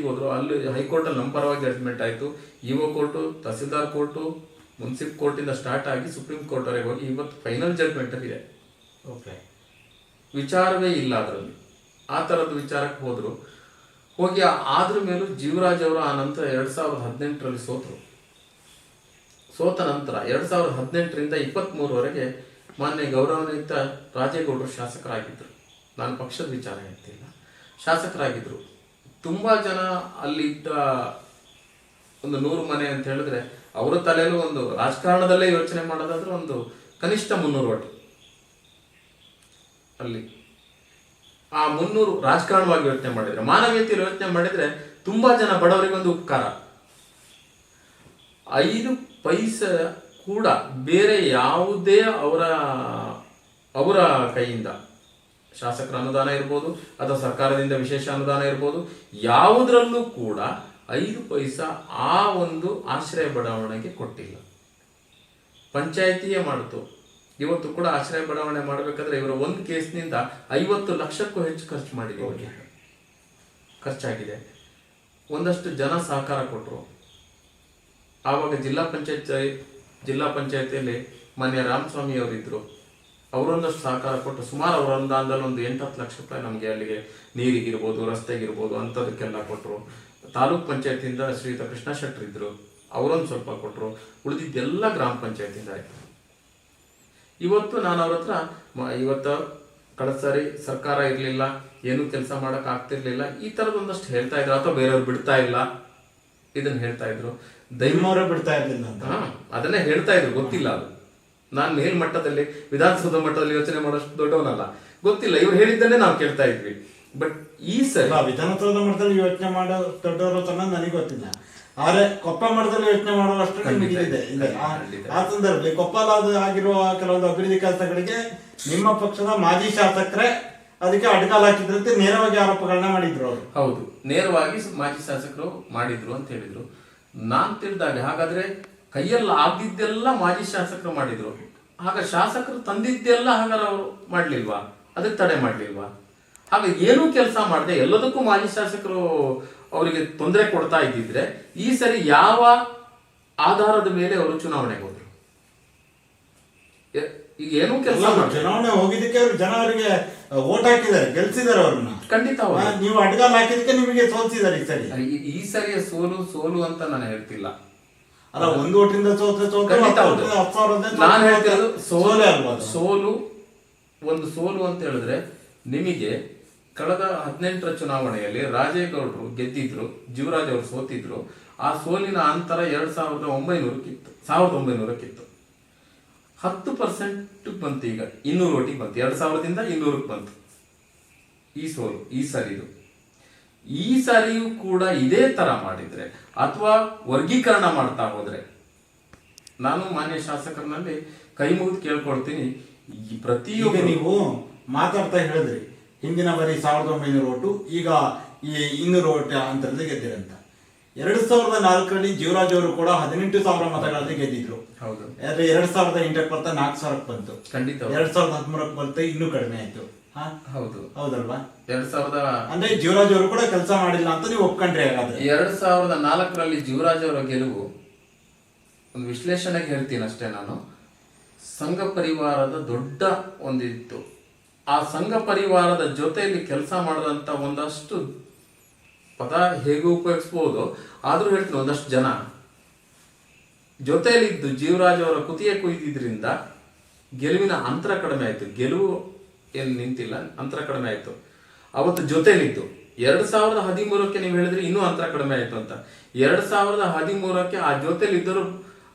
ಹೋದ್ರು. ಅಲ್ಲಿ ಹೈಕೋರ್ಟಲ್ಲಿ ನಮ್ಮ ಪರವಾಗಿ ಜಡ್ಜ್ಮೆಂಟ್ ಆಯಿತು. ಇಒ ಕೋರ್ಟು, ತಹಸೀಲ್ದಾರ್ ಕೋರ್ಟು, ಮುನ್ಸಿಪ್ ಕೋರ್ಟಿಂದ ಸ್ಟಾರ್ಟ್ ಆಗಿ ಸುಪ್ರೀಂ ಕೋರ್ಟ್ವರೆಗೆ ಹೋಗಿ ಇವತ್ತು ಫೈನಲ್ ಜಡ್ಜ್ಮೆಂಟ್ ಇದೆ. ಓಕೆ, ವಿಚಾರವೇ ಇಲ್ಲ ಅದರಲ್ಲಿ. ಆ ಥರದ ವಿಚಾರಕ್ಕೆ ಹೋಗಿ ಆದ್ರ ಮೇಲೂ ಜೀವರಾಜ್ ಅವರು ಆ ನಂತರ 2018ರಲ್ಲಿ ಸೋತ ನಂತರ 2018ರಿಂದ 23ವರೆಗೆ ಮಾನ್ಯ ಗೌರವಾನ್ವಿತ ರಾಜೇಗೌಡರು ಶಾಸಕರಾಗಿದ್ದರು. ನಾನು ಪಕ್ಷದ ವಿಚಾರ ಹೇಳ್ತಿಲ್ಲ, ಶಾಸಕರಾಗಿದ್ದರು. ತುಂಬಾ ಜನ ಅಲ್ಲಿದ್ದ ಒಂದು 100 ಮನೆ ಅಂತ ಹೇಳಿದ್ರೆ ಅವರ ತಲೆಯಲ್ಲೂ ಒಂದು ರಾಜಕಾರಣದಲ್ಲೇ ಯೋಚನೆ ಮಾಡೋದಾದ್ರೆ ಒಂದು ಕನಿಷ್ಠ 300 ಓಟು ಅಲ್ಲಿ. ಆ 300 ರಾಜಕಾರಣವಾಗಿ ಯೋಚನೆ ಮಾಡಿದ್ರೆ, ಮಾನವೀಯತೆಯಲ್ಲಿ ಯೋಚನೆ ಮಾಡಿದ್ರೆ ತುಂಬಾ ಜನ ಬಡವರಿಗೆ ಒಂದು ಉಪಕಾರ. 5 ಪೈಸೆ ಕೂಡ ಬೇರೆ ಯಾವುದೇ ಅವರ ಕೈಯಿಂದ ಶಾಸಕರ ಅನುದಾನ ಇರ್ಬೋದು ಅಥವಾ ಸರ್ಕಾರದಿಂದ ವಿಶೇಷ ಅನುದಾನ ಇರ್ಬೋದು, ಯಾವುದರಲ್ಲೂ ಕೂಡ 5 ಪೈಸಾ ಆ ಒಂದು ಆಶ್ರಯ ಬಡಾವಣೆಗೆ ಕೊಟ್ಟಿಲ್ಲ. ಪಂಚಾಯಿತಿಯೇ ಮಾಡಿತು. ಇವತ್ತು ಕೂಡ ಆಶ್ರಯ ಬಡಾವಣೆ ಮಾಡಬೇಕಾದ್ರೆ ಇವರ ಒಂದು ಕೇಸ್ನಿಂದ 50 ಲಕ್ಷಕ್ಕೂ ಹೆಚ್ಚು ಖರ್ಚಾಗಿದೆ. ಒಂದಷ್ಟು ಜನ ಸಹಕಾರ ಕೊಟ್ಟರು. ಆವಾಗ ಜಿಲ್ಲಾ ಪಂಚಾಯತಿಯಲ್ಲಿ ಮಾನ್ಯ ರಾಮಸ್ವಾಮಿ ಅವರಿದ್ರು. ಅವರೊಂದಷ್ಟು ಸಹಕಾರ ಕೊಟ್ಟು ಸುಮಾರು ಅವರ ಅನುದಾನದಲ್ಲಿ ಒಂದು 8-10 ಲಕ್ಷ ರೂಪಾಯಿ ನಮಗೆ ಅಲ್ಲಿಗೆ ನೀರಿಗಿರ್ಬೋದು, ರಸ್ತೆಗಿರ್ಬೋದು ಅಂಥದಕ್ಕೆಲ್ಲ ಕೊಟ್ಟರು. ತಾಲೂಕ್ ಪಂಚಾಯತಿಯಿಂದ ಶ್ರೀಯುತ ಕೃಷ್ಣ ಶೆಟ್ಟರ್ ಇದ್ರು, ಅವರೊಂದು ಸ್ವಲ್ಪ ಕೊಟ್ಟರು. ಉಳಿದಿದ್ದೆಲ್ಲ ಗ್ರಾಮ ಪಂಚಾಯತಿಯಿಂದ ಆಯಿತು. ಇವತ್ತು ನಾನು ಅವ್ರ ಹತ್ರ ಇವತ್ತು ಕಳೆದ ಸಾರಿ ಸರ್ಕಾರ ಇರಲಿಲ್ಲ, ಏನೂ ಕೆಲಸ ಮಾಡಕ್ ಆಗ್ತಿರ್ಲಿಲ್ಲ, ಈ ಥರದ್ದು ಒಂದಷ್ಟು ಹೇಳ್ತಾ ಇದ್ರು, ಅಥವಾ ಬೇರೆಯವ್ರು ಬಿಡ್ತಾ ಇಲ್ಲ ಇದನ್ನ ಹೇಳ್ತಾ ಇದ್ರು. ದೈವರೇ ಬಿಡ್ತಾ ಇರ್ಲಿಲ್ಲ ಅಂತ ಅದನ್ನೇ ಹೇಳ್ತಾ ಇದ್ರು. ಗೊತ್ತಿಲ್ಲ ಅದು. ನಾನು ಮೇಲ್ಮಟ್ಟದಲ್ಲಿ ವಿಧಾನಸೌಧ ಮಟ್ಟದಲ್ಲಿ ಯೋಚನೆ ಮಾಡೋಷ್ಟು ದೊಡ್ಡವನಲ್ಲ, ಗೊತ್ತಿಲ್ಲ. ಇವ್ರು ಹೇಳಿದ್ದನ್ನೇ ನಾವು ಕೇಳ್ತಾ ಇದ್ವಿ. ಬಟ್ ಈ ಸರಿ ವಿಧಾನಸೌಧ ಮಟ್ಟದಲ್ಲಿ ಯೋಚನೆ ಮಾಡೋ ದೊಡ್ಡವರು ಅನ್ನೋದು ನನಗೆ ಗೊತ್ತಿಲ್ಲ. ಆದ್ರೆ ಕೊಪ್ಪ ಮಟ್ಟದಲ್ಲಿ ಯೋಚನೆ ಮಾಡುವಷ್ಟು ಇದೆ. ಆ ಸಂದರ್ಭದಲ್ಲಿ ಕೊಪ್ಪಲ ಆಗಿರುವ ಕೆಲವೊಂದು ಅಭಿವೃದ್ಧಿ ಕೆಲಸಗಳಿಗೆ ನಿಮ್ಮ ಪಕ್ಷದ ಮಾಜಿ ಶಾಸಕರೇ ಅದಕ್ಕೆ ಅಡ್ಕಾಲ್ ಹಾಕಿದ್ರಂತೆ ನೇರವಾಗಿ ಆರೋಪಗಳನ್ನ ಮಾಡಿದ್ರು ಅವರು. ಹೌದು, ನೇರವಾಗಿ ಮಾಜಿ ಶಾಸಕರು ಮಾಡಿದ್ರು ಅಂತ ಹೇಳಿದ್ರು. ನಾನ್ ತಿಳಿದಾಗ ಹಾಗಾದ್ರೆ ಕೈಯಲ್ಲಿ ಆಗಿದ್ದೆಲ್ಲ ಮಾಜಿ ಶಾಸಕರು ಮಾಡಿದ್ರು, ಆಗ ಶಾಸಕರು ತಂದಿದ್ದೆಲ್ಲ ಹಾಗಾದ್ರೆ ಅವರು ಮಾಡ್ಲಿಲ್ವಾ? ಅದಕ್ಕೆ ತಡೆ ಮಾಡ್ಲಿಲ್ವಾ? ಹಾಗೆ ಏನೂ ಕೆಲಸ ಮಾಡದೆ ಎಲ್ಲದಕ್ಕೂ ಮಾಜಿ ಶಾಸಕರು ಅವರಿಗೆ ತೊಂದರೆ ಕೊಡ್ತಾ ಇದ್ದಿದ್ರೆ ಈ ಸರಿ ಯಾವ ಆಧಾರದ ಮೇಲೆ ಅವರು ಚುನಾವಣೆಗೆ ಹೋದ್ರು? ಈಗ ಏನೂ ಕೆಲಸ ಚುನಾವಣೆ ಹೋಗಿದ್ದಕ್ಕೆ ಅವರು ಜನ ಅವರಿಗೆ ವೋಟ್ ಹಾಕಿದ್ದಾರೆ, ಗೆಲ್ಸಿದ್ದಾರೆ ಅವ್ರನ್ನ. ಖಂಡಿತ ನೀವು ಅಡ್ಗಾಲ್ ಹಾಕಿದಕ್ಕೆ ನಿಮಗೆ ಸೋಲ್ಸಿದ್ದಾರೆ ಈ ಸರಿ. ಈ ಸರಿಯ ಸೋಲು ಅಂತ ನಾನು ಹೇಳ್ತಿಲ್ಲ. ಅಲ್ಲ, 1 ಓಟಿಂದ ನಾನು ಹೇಳ್ತಿರೋದು ಸೋಲು ಅಂತ ಹೇಳಿದ್ರೆ, ನಿಮಗೆ ಕಳೆದ 18ರ ಚುನಾವಣೆಯಲ್ಲಿ ರಾಜೇಗೌಡರು ಗೆದ್ದಿದ್ರು, ಜೀವರಾಜ್ ಅವರು ಸೋತಿದ್ರು. ಆ ಸೋಲಿನ ಅಂತರ 1900ಕ್ಕಿತ್ತು. 10% ಬಂತು. ಈಗ 200 ಓಟಿಗೆ ಬಂತು. 2000ದಿಂದ 200ಕ್ಕೆ ಬಂತು ಈ ಸೋಲು. ಈ ಸಾರಿಯೂ ಕೂಡ ಇದೇ ತರ ಮಾಡಿದ್ರೆ ಅಥವಾ ವರ್ಗೀಕರಣ ಮಾಡ್ತಾ ಹೋದ್ರೆ, ನಾನು ಮಾನ್ಯ ಶಾಸಕರಲ್ಲಿ ಕೈ ಮುಗಿದು ಕೇಳ್ಕೊಳ್ತೀನಿ, ಪ್ರತಿಯೊಬ್ಬರು ನೀವು ಮಾತಾಡ್ತಾ ಹೇಳಿದ್ರಿ ಹಿಂದಿನ ಬಾರಿ 1900 ಓಟು, ಈಗ ಈ 200 ಓಟ್ ಅಂತರದಲ್ಲಿ ಗೆದ್ದಿರಂತ. 2004ರಲ್ಲಿ ಜೀವರಾಜ್ ಅವರು ಕೂಡ 18,000 ಮತಗಳಲ್ಲಿ ಗೆದ್ದಿದ್ರು. ಹೌದು. 2008ಕ್ಕೆ ಬರ್ತಾ 4,000ಕ್ಕೆ ಬಂತು. ಖಂಡಿತ. 2013ಕ್ಕೆ ಬರ್ತಾ ಇನ್ನೂ ಕಡಿಮೆ ಆಯ್ತು. ಹೌದಲ್ವಾ? 2000 ಅಂದ್ರೆ ಜೀವರಾಜ್ ಅವರು ಕೂಡ ಕೆಲಸ ಮಾಡಿಲ್ಲ ಅಂತ ನೀವು ಒಪ್ಕೊಂಡ್ರಿ. ಹಾಗಾದ್ರೆ 2004ರಲ್ಲಿ ಜೀವರಾಜ್ ಅವರ ಗೆಲುವು ಒಂದು ವಿಶ್ಲೇಷಣೆಗೆ ಹೇಳ್ತೀನಿ ಅಷ್ಟೇ. ನಾನು ಸಂಘ ಪರಿವಾರದ ದೊಡ್ಡ ಒಂದಿತ್ತು. ಆ ಸಂಘ ಪರಿವಾರದ ಜೊತೆಯಲ್ಲಿ ಕೆಲಸ ಮಾಡಿದಂತ ಒಂದಷ್ಟು ಪದ ಹೇಗೆ ಉಪಯೋಗಿಸ್ಬೋದು, ಆದ್ರೂ ಹೇಳ್ತೀನಿ, ಒಂದಷ್ಟು ಜನ ಜೊತೆಯಲ್ಲಿದ್ದು ಜೀವರಾಜ್ ಅವರ ಕುತಿಯ ಕುಯ್ದಿದ್ರಿಂದ ಗೆಲುವಿನ ಅಂತರ ಕಡಿಮೆ ಆಯ್ತು. ಗೆಲುವು ಏನು ನಿಂತಿಲ್ಲ, ಅಂತರ ಕಡಿಮೆ ಆಯ್ತು. ಅವತ್ತು ಜೊತೆಯಲ್ಲಿದ್ದು 2013ಕ್ಕೆ ನೀವು ಹೇಳಿದ್ರೆ ಇನ್ನೂ ಅಂತರ ಕಡಿಮೆ ಆಯ್ತು ಅಂತ. 2013ಕ್ಕೆ ಆ ಜೊತೆಲಿದ್ದರು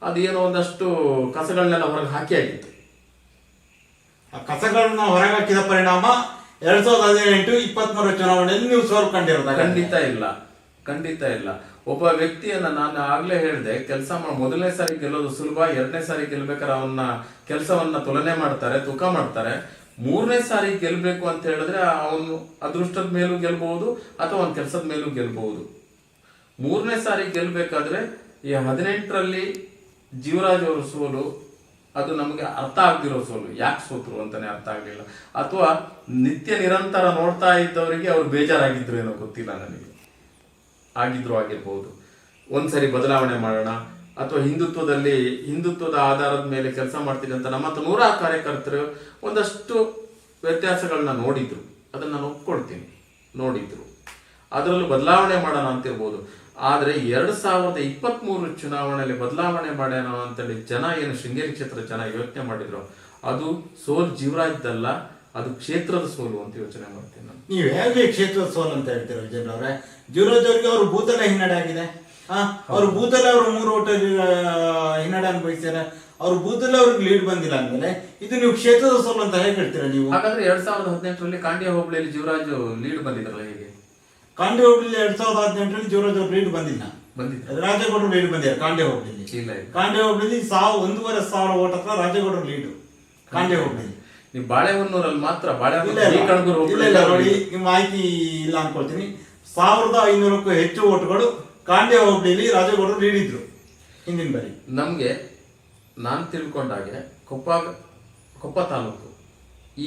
ಅದೇನೋ ಒಂದಷ್ಟು ಕಸಗಳನ್ನೆಲ್ಲ ಹೊರಗೆ ಹಾಕಿ ಆಗಿತ್ತು. ಆ ಕಸಗಳನ್ನ ಹೊರಗಾಕಿದ ಪರಿಣಾಮ 2018-23 ಚುನಾವಣೆಯಲ್ಲಿ ನೀವು ಸೋಲು ಕಂಡಿರೋದ? ಖಂಡಿತ ಇಲ್ಲ. ಒಬ್ಬ ವ್ಯಕ್ತಿಯನ್ನ ನಾನು ಆಗ್ಲೇ ಹೇಳಿದೆ, ಮೊದಲನೇ ಸಾರಿ ಗೆಲ್ಲೋದು ಸುಲಭ, ಎರಡನೇ ಸಾರಿ ಗೆಲ್ಬೇಕಾದ್ರೆ ಅವನ್ನ ಕೆಲಸವನ್ನ ತುಲನೆ ಮಾಡ್ತಾರೆ, ತೂಕ ಮಾಡ್ತಾರೆ. ಮೂರನೇ ಸಾರಿ ಗೆಲ್ಬೇಕು ಅಂತ ಹೇಳಿದ್ರೆ ಅವನು ಅದೃಷ್ಟದ ಮೇಲೂ ಗೆಲ್ಬಹುದು ಅಥವಾ ಅವನ ಕೆಲಸದ ಮೇಲೂ ಗೆಲ್ಬಹುದು. ಮೂರನೇ ಸಾರಿ ಗೆಲ್ಬೇಕಾದ್ರೆ ಈ 18ರಲ್ಲಿ ಜೀವರಾಜ್ ಅವರ ಸೋಲು ಅದು ನಮಗೆ ಅರ್ಥ ಆಗ್ದಿರೋ ಸೋಲು. ಯಾಕೆ ಸೋತ್ರು ಅಂತಾನೆ ಅರ್ಥ ಆಗ್ಲಿಲ್ಲ, ಅಥವಾ ನಿತ್ಯ ನಿರಂತರ ನೋಡ್ತಾ ಇದ್ದವರಿಗೆ ಅವ್ರು ಬೇಜಾರಾಗಿದ್ರು ಏನೋ ಗೊತ್ತಿಲ್ಲ ನನಗೆ. ಆಗಿರ್ಬೋದು. ಒಂದ್ಸರಿ ಬದಲಾವಣೆ ಮಾಡೋಣ, ಅಥವಾ ಹಿಂದುತ್ವದ ಆಧಾರದ ಮೇಲೆ ಕೆಲಸ ಮಾಡ್ತೀನಿ ಅಂತ ನಮ್ಮ 100 ಕಾರ್ಯಕರ್ತರು ಒಂದಷ್ಟು ವ್ಯತ್ಯಾಸಗಳನ್ನ ನೋಡಿದ್ರು, ಅದನ್ನ ನಾನು ಒಪ್ಕೊಳ್ತೀನಿ, ನೋಡಿದ್ರು. ಅದರಲ್ಲೂ ಬದಲಾವಣೆ ಮಾಡೋಣ ಅಂತಿರ್ಬೋದು. ಆದ್ರೆ 2023 ಚುನಾವಣೆಯಲ್ಲಿ ಬದಲಾವಣೆ ಮಾಡೋಣ ಅಂತೇಳಿ ಜನ ಏನು ಶೃಂಗೇರಿ ಕ್ಷೇತ್ರದ ಜನ ಯೋಚನೆ ಮಾಡಿದ್ರು, ಅದು ಸೋಲು ಜೀವರಾಜ್ದಲ್ಲ, ಅದು ಕ್ಷೇತ್ರದ ಸೋಲು ಅಂತ ಯೋಚನೆ ಮಾಡ್ತೀನಿ ನಾನು. ನೀವು ಹೇಗೆ ಕ್ಷೇತ್ರದ ಸೋಲು ಅಂತ ಹೇಳ್ತೀರ ವಿಜಯ್ ಅವರೇ? ಜೀವರಾಜ್ ಅವರಿಗೆ ಅವ್ರ ಬೂತಲ್ಲೇ ಹಿನ್ನಡೆ ಆಗಿದೆ. ಅವ್ರ ಬೂತಲ್ಲೇ ಅವರು 3 ಓಟ ಹಿನ್ನಡೆ ಅನುಭವಿಸ್ತಾರೆ. ಅವ್ರ ಬೂತಲ್ಲೇ ಅವ್ರಿಗೆ ಲೀಡ್ ಬಂದಿಲ್ಲ ಅಂದ್ಮೇಲೆ ಇದು ನೀವು ಕ್ಷೇತ್ರದ ಸೋಲು ಅಂತ ಹೇಗೆ ಹೇಳ್ತೀರಾ ನೀವು? ಹಾಗಾದ್ರೆ 2018ರಲ್ಲಿ ಕಾಂಡಿಯ ಹೋಬಳಿಯಲ್ಲಿ ಜೀವರಾಜ್ ಲೀಡ್ ಬಂದಿದ್ರಲ್ಲ, ಹೇಗೆ? ಕಾಂಡೆ ಹೋಬಳಿಯಲ್ಲಿ 2018ರಲ್ಲಿ ಜೀವರಾಜ್ ಅವ್ರ ಲೀಡ್ ಬಂದಿಲ್ಲ, ರಾಜೇಗೌಡರು ಲೀಡ್ ಬಂದಿದ್ದಾರೆ ಕಾಂಡೆ ಹೋಬಳಿಯಲ್ಲಿ. ಕಾಂಡೆ ಹೋಬಳಿಯಲ್ಲಿ 1,500 ಓಟ್ ಹತ್ರ ರಾಜೇಗೌಡರು ಲೀಡ್ ಕಾಂಡೆ ಹೋಬಳಿಯಲ್ಲಿ. ನೀವು ಬಾಳೆಹೊನ್ನೂರಲ್ಲಿ ಮಾತ್ರ ನೋಡಿ, ನಿಮ್ಮ ಮಾಹಿತಿ ಇಲ್ಲ ಅನ್ಕೊಳ್ತೀನಿ. 1,500ಕ್ಕೂ ಹೆಚ್ಚು ಓಟ್ಗಳು ಕಾಂಡೆ ಹೋಬಳಿಯಲ್ಲಿ ರಾಜೇಗೌಡರು ಲೀಡ್ ಇದ್ರು ಹಿಂದಿನ ಬಾರಿ. ನಮ್ಗೆ ನಾನು ತಿಳ್ಕೊಂಡಾಗೆ ಕೊಪ್ಪ ತಾಲೂಕು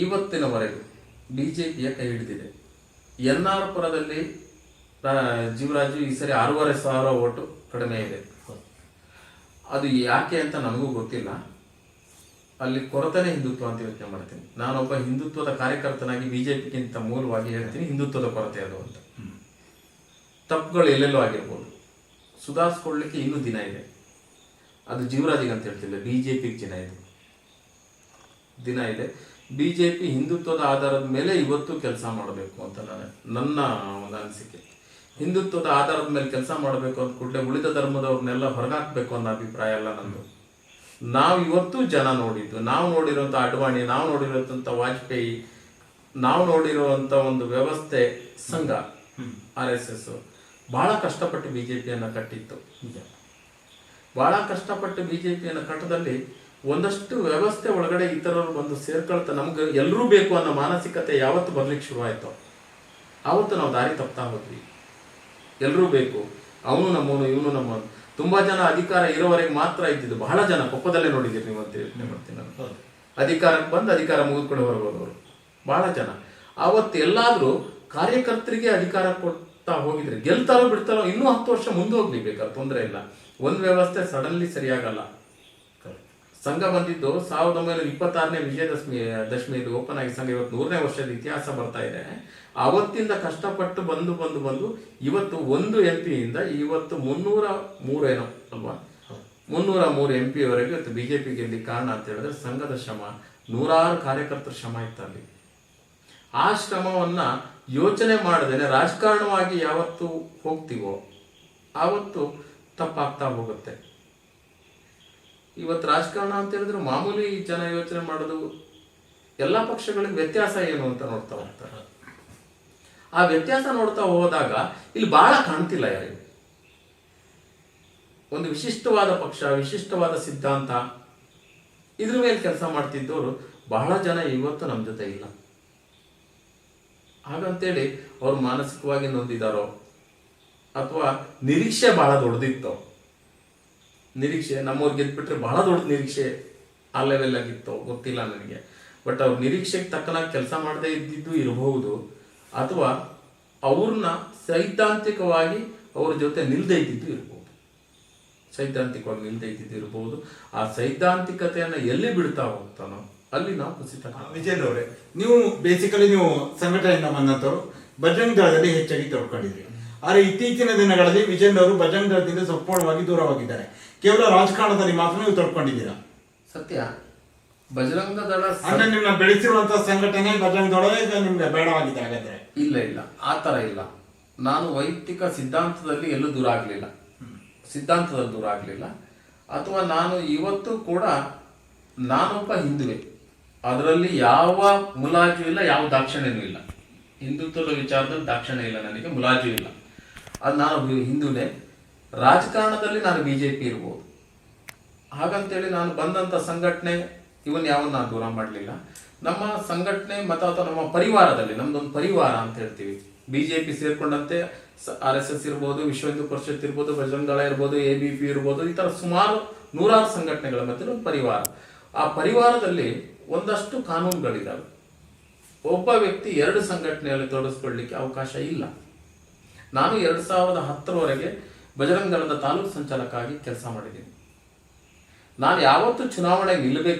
ಇವತ್ತಿನವರೆಗೂ ಬಿಜೆಪಿಯ ಕೈ ಹಿಡಿದಿದೆ. NR ಪುರದಲ್ಲಿ ಜೀವರಾಜು ಈ ಸರಿ 6,500 ಓಟು ಕಡಿಮೆ ಇದೆ. ಅದು ಯಾಕೆ ಅಂತ ನನಗೂ ಗೊತ್ತಿಲ್ಲ. ಅಲ್ಲಿ ಕೊರತೆನೇ ಹಿಂದುತ್ವ ಅಂತ ಯೋಚನೆ ಮಾಡ್ತೀನಿ. ನಾನೊಬ್ಬ ಹಿಂದುತ್ವದ ಕಾರ್ಯಕರ್ತನಾಗಿ ಬಿಜೆಪಿಗಿಂತ ಮೂಲವಾಗಿ ಹೇಳ್ತೀನಿ, ಹಿಂದುತ್ವದ ಕೊರತೆ ಅದು ಅಂತ. ತಪ್ಪುಗಳು ಎಲ್ಲೆಲ್ಲೋ ಆಗಿರ್ಬೋದು, ಸುಧಾರಿಸ್ಕೊಳ್ಳಿಕ್ಕೆ ಇನ್ನೂ ದಿನ ಇದೆ. ಅದು ಜೀವರಾಜಿಗೆ ಅಂತ ಹೇಳ್ತಿಲ್ಲ, ಬಿಜೆಪಿಗೆ ದಿನ ಇದೆ. ಬಿಜೆಪಿ ಹಿಂದುತ್ವದ ಆಧಾರದ ಮೇಲೆ ಇವತ್ತು ಕೆಲಸ ಮಾಡಬೇಕು ಅಂತ ನನ್ನ ಒಂದು ಅನಿಸಿಕೆ. ಹಿಂದುತ್ವದ ಆಧಾರದ ಮೇಲೆ ಕೆಲಸ ಮಾಡಬೇಕು ಅಂತ ಕೂಡಲೇ ಉಳಿದ ಧರ್ಮದವ್ರನ್ನೆಲ್ಲ ಹೊರಗಾಕ್ಬೇಕು ಅನ್ನೋ ಅಭಿಪ್ರಾಯ ಅಲ್ಲ ನಂದು. ನಾವು ಇವತ್ತು ಜನ ನೋಡಿದ್ದು, ನಾವು ನೋಡಿರುವಂಥ ಅಡ್ವಾಣಿ, ನಾವು ನೋಡಿರುವಂಥ ವಾಜಪೇಯಿ, ನಾವು ನೋಡಿರುವಂಥ ಒಂದು ವ್ಯವಸ್ಥೆ ಸಂಘ RSS ಬಹಳ ಕಷ್ಟಪಟ್ಟು ಬಿಜೆಪಿಯನ್ನು ಕಟ್ಟಿತ್ತು. ಬಹಳ ಕಷ್ಟಪಟ್ಟು ಬಿಜೆಪಿಯನ್ನು ಕಟ್ಟದಲ್ಲಿ ಒಂದಷ್ಟು ವ್ಯವಸ್ಥೆ ಒಳಗಡೆ ಇತರರು ಬಂದು ಸೇರ್ಕೊಳ್ತಾ ನಮ್ಗೆ ಎಲ್ಲರೂ ಬೇಕು ಅನ್ನೋ ಮಾನಸಿಕತೆ ಯಾವತ್ತು ಬರ್ಲಿಕ್ಕೆ ಶುರುವಾಯ್ತು, ಆವತ್ತು ನಾವು ದಾರಿ ತಪ್ತಾ ಹೋದ್ವಿ. ಎಲ್ಲರೂ ಬೇಕು, ಅವನು ನಮ್ಮವನು, ಇವನು ನಮ್ಮವನು. ತುಂಬಾ ಜನ ಅಧಿಕಾರ ಇರೋವರೆಗೆ ಮಾತ್ರ ಇದ್ದಿದ್ದು. ಬಹಳ ಜನ ಕೊಪ್ಪದಲ್ಲೇ ನೋಡಿದ್ದೀರಿ ನೀವು ಅಂತ ಯೋಚನೆ ಮಾಡ್ತೀನಿ ನಾನು. ಅಧಿಕಾರಕ್ಕೆ ಬಂದು ಅಧಿಕಾರ ಮುಗಿದ್ಕೊಂಡು ಹೊರಗೋದವರು ಬಹಳ ಜನ. ಆವತ್ತು ಎಲ್ಲಾದ್ರೂ ಕಾರ್ಯಕರ್ತರಿಗೆ ಅಧಿಕಾರ ಕೊಡ್ತಾ ಹೋಗಿದ್ರೆ ಗೆಲ್ತಾರೋ ಬಿಡ್ತಾರೋ ಇನ್ನೂ 10 ವರ್ಷ ಮುಂದೆ ಹೋಗ್ಲಿ, ಬೇಕಾದ್ರೆ ತೊಂದರೆ ಇಲ್ಲ. ಒಂದು ವ್ಯವಸ್ಥೆ ಸಡನ್ಲಿ ಸರಿಯಾಗಲ್ಲ. ಸಂಘ ಬಂದಿದ್ದು 1926ನೇ ವಿಜಯದಶಮಿ ಓಪನ್ ಆಗಿ ಸಂಘ ಇವತ್ತು 100ನೇ ವರ್ಷದ ಇತಿಹಾಸ ಬರ್ತಾ ಇದೆ. ಅವತ್ತಿಂದ ಕಷ್ಟಪಟ್ಟು ಬಂದು ಇವತ್ತು 1 MP ಇಂದ ಇವತ್ತು 303 ಏನೋ ಅಲ್ವಾ, 303 MP ವರೆಗೆ ಇವತ್ತು ಬಿಜೆಪಿ ಗೆಲ್ಲಿ ಕಾರಣ ಅಂತ ಹೇಳಿದ್ರೆ ಸಂಘದ ಶ್ರಮ, 100 ಕಾರ್ಯಕರ್ತರ ಶ್ರಮ ಇತ್ತು ಅಲ್ಲಿ. ಆ ಶ್ರಮವನ್ನ ಯೋಚನೆ ಮಾಡದೇನೆ ರಾಜಕಾರಣವಾಗಿ ಯಾವತ್ತು ಹೋಗ್ತೀವೋ ಆವತ್ತು ತಪ್ಪಾಗ್ತಾ ಹೋಗುತ್ತೆ. ಇವತ್ತು ರಾಜಕಾರಣ ಅಂತ ಹೇಳಿದ್ರೆ ಮಾಮೂಲಿ ಜನ ಯೋಚನೆ ಮಾಡೋದು ಎಲ್ಲ ಪಕ್ಷಗಳಿಗೆ ವ್ಯತ್ಯಾಸ ಏನು ಅಂತ ನೋಡ್ತಾ ಹೋಗ್ತಾರೆ. ಆ ವ್ಯತ್ಯಾಸ ನೋಡ್ತಾ ಹೋದಾಗ ಇಲ್ಲಿ ಬಹಳ ಕಾಣ್ತಿಲ್ಲ ಯಾರಿಗೂ. ಒಂದು ವಿಶಿಷ್ಟವಾದ ಪಕ್ಷ, ವಿಶಿಷ್ಟವಾದ ಸಿದ್ಧಾಂತ, ಇದ್ರ ಮೇಲೆ ಕೆಲಸ ಮಾಡ್ತಿದ್ದವರು ಬಹಳ ಜನ ಇವತ್ತು ನಮ್ಮ ಜೊತೆ ಇಲ್ಲ. ಹಾಗಂತೇಳಿ ಅವ್ರು ಮಾನಸಿಕವಾಗಿ ನೊಂದಿದಾರೋ ಅಥವಾ ನಿರೀಕ್ಷೆ ಬಹಳ ದೊಡ್ಡದಿತ್ತೋ, ನಿರೀಕ್ಷೆ ನಮ್ಮವ್ರು ಗೆದ್ಬಿಟ್ರೆ ಬಹಳ ದೊಡ್ಡ ನಿರೀಕ್ಷೆ ಆ ಲೆವೆಲ್ ಆಗಿತ್ತೋ ಗೊತ್ತಿಲ್ಲ ನನಗೆ. ಬಟ್ ಅವ್ರ ನಿರೀಕ್ಷೆಗೆ ತಕ್ಕನಾಗಿ ಕೆಲಸ ಮಾಡದೇ ಇದ್ದಿದ್ದು ಇರಬಹುದು, ಅಥವಾ ಅವ್ರನ್ನ ಸೈದ್ಧಾಂತಿಕವಾಗಿ ಅವ್ರ ಜೊತೆ ನಿಲ್ದೇ ಇದ್ದಿದ್ದು ಇರ್ಬೋದು. ಸೈದ್ಧಾಂತಿಕವಾಗಿ ನಿಲ್ದೇ ಇದ್ದಿದ್ದು ಇರ್ಬೋದು. ಆ ಸೈದ್ಧಾಂತಿಕತೆಯನ್ನ ಎಲ್ಲಿ ಬಿಡ್ತಾ ಹೋಗ್ತಾನೋ ಅಲ್ಲಿ ನಾವು ಕುಸಿತ. ವಿಜಯ್ ಅವರೇ, ನೀವು ಬೇಸಿಕಲಿ ನೀವು ಸಂಘಟನೆಯಿಂದ ಬಂದಂತವರು ಬಜರಂಗ ದಳದಲ್ಲಿ ಹೆಚ್ಚಾಗಿ ತೊಡ್ಕೊಂಡಿದ್ರಿ. ಆದರೆ ಇತ್ತೀಚಿನ ದಿನಗಳಲ್ಲಿ ವಿಜಯ್ ಅವರು ಬಜರಂಗ ದಳದಿಂದ ಸಂಪೂರ್ಣವಾಗಿ ದೂರವಾಗಿದ್ದಾರೆ. ಕೇವಲ ರಾಜಕಾರಣದಲ್ಲಿ ಮಾತ್ರ ನೀವು ತೊಡ್ಕೊಂಡಿದ್ದೀರಾ. ಸತ್ಯ. ಬಜರಂಗ ದಳ ಅಂದ್ರೆ ನಿಮ್ಮನ್ನ ಬೆಳೆಸಿರುವಂತಹ ಸಂಘಟನೆ ಬಜರಂಗ ದಳ ನಿಮ್ಗೆ ಬೇಡವಾಗಿದೆ. ಹಾಗಾದ್ರೆ ಇಲ್ಲ, ಆ ತರ ಇಲ್ಲ. ನಾನು ವೈಯಕ್ತಿಕ ಸಿದ್ಧಾಂತದಲ್ಲಿ ಎಲ್ಲೂ ದೂರ ಆಗ್ಲಿಲ್ಲ, ಸಿದ್ಧಾಂತದಲ್ಲಿ ದೂರ ಆಗ್ಲಿಲ್ಲ. ಅಥವಾ ನಾನು ಇವತ್ತು ಕೂಡ ನಾನೊಬ್ಬ ಹಿಂದುವೆ, ಅದರಲ್ಲಿ ಯಾವ ಮುಲಾಜು ಇಲ್ಲ, ಯಾವ ದಾಕ್ಷಿಣ್ಯನೂ ಇಲ್ಲ. ಹಿಂದುತ್ವದ ವಿಚಾರದಲ್ಲಿ ದಾಕ್ಷಿಣ್ಯ ಇಲ್ಲ, ನನಗೆ ಮುಲಾಜು ಇಲ್ಲ. ಅದು ನಾನು ಹಿಂದೂನೇ. ರಾಜಕಾರಣದಲ್ಲಿ ನಾನು BJP ಇರ್ಬೋದು. ಹಾಗಂತೇಳಿ ನಾನು ಬಂದಂಥ ಸಂಘಟನೆ ಇವನ್ ಯಾವನ್ನ ನಾನು ದೂರ ಮಾಡಲಿಲ್ಲ. ನಮ್ಮ ಸಂಘಟನೆ ಮತ್ತು ಅಥವಾ ನಮ್ಮ ಪರಿವಾರದಲ್ಲಿ, ನಮ್ದೊಂದು ಪರಿವಾರ ಅಂತ ಹೇಳ್ತೀವಿ. BJP ಸೇರ್ಕೊಂಡಂತೆ RSS ಇರ್ಬೋದು, ವಿಶ್ವ ಹಿಂದೂ ಪರಿಷತ್ ಇರ್ಬೋದು, ಬಜರಂಗದಳ ಇರ್ಬೋದು, ABP ಇರ್ಬೋದು, ಈ ಥರ ಸುಮಾರು 100 ಸಂಘಟನೆಗಳ ಮಧ್ಯೆ ಒಂದು ಪರಿವಾರ. ಆ ಪರಿವಾರದಲ್ಲಿ ಒಂದಷ್ಟು ಕಾನೂನುಗಳಿದ್ದಾವೆ. ಒಬ್ಬ ವ್ಯಕ್ತಿ 2 ಸಂಘಟನೆಯಲ್ಲಿ ತೊಡಗಿಸ್ಕೊಳ್ಳಿಕ್ಕೆ ಅವಕಾಶ ಇಲ್ಲ. ನಾನು 2010ರವರೆಗೆ ಬಜರಂಗದಳದ ತಾಲೂಕು ಸಂಚಾಲಕ ಆಗಿ ಕೆಲಸ ಮಾಡಿದ್ದೀನಿ. ನಾನು ಯಾವತ್ತು ಚುನಾವಣೆ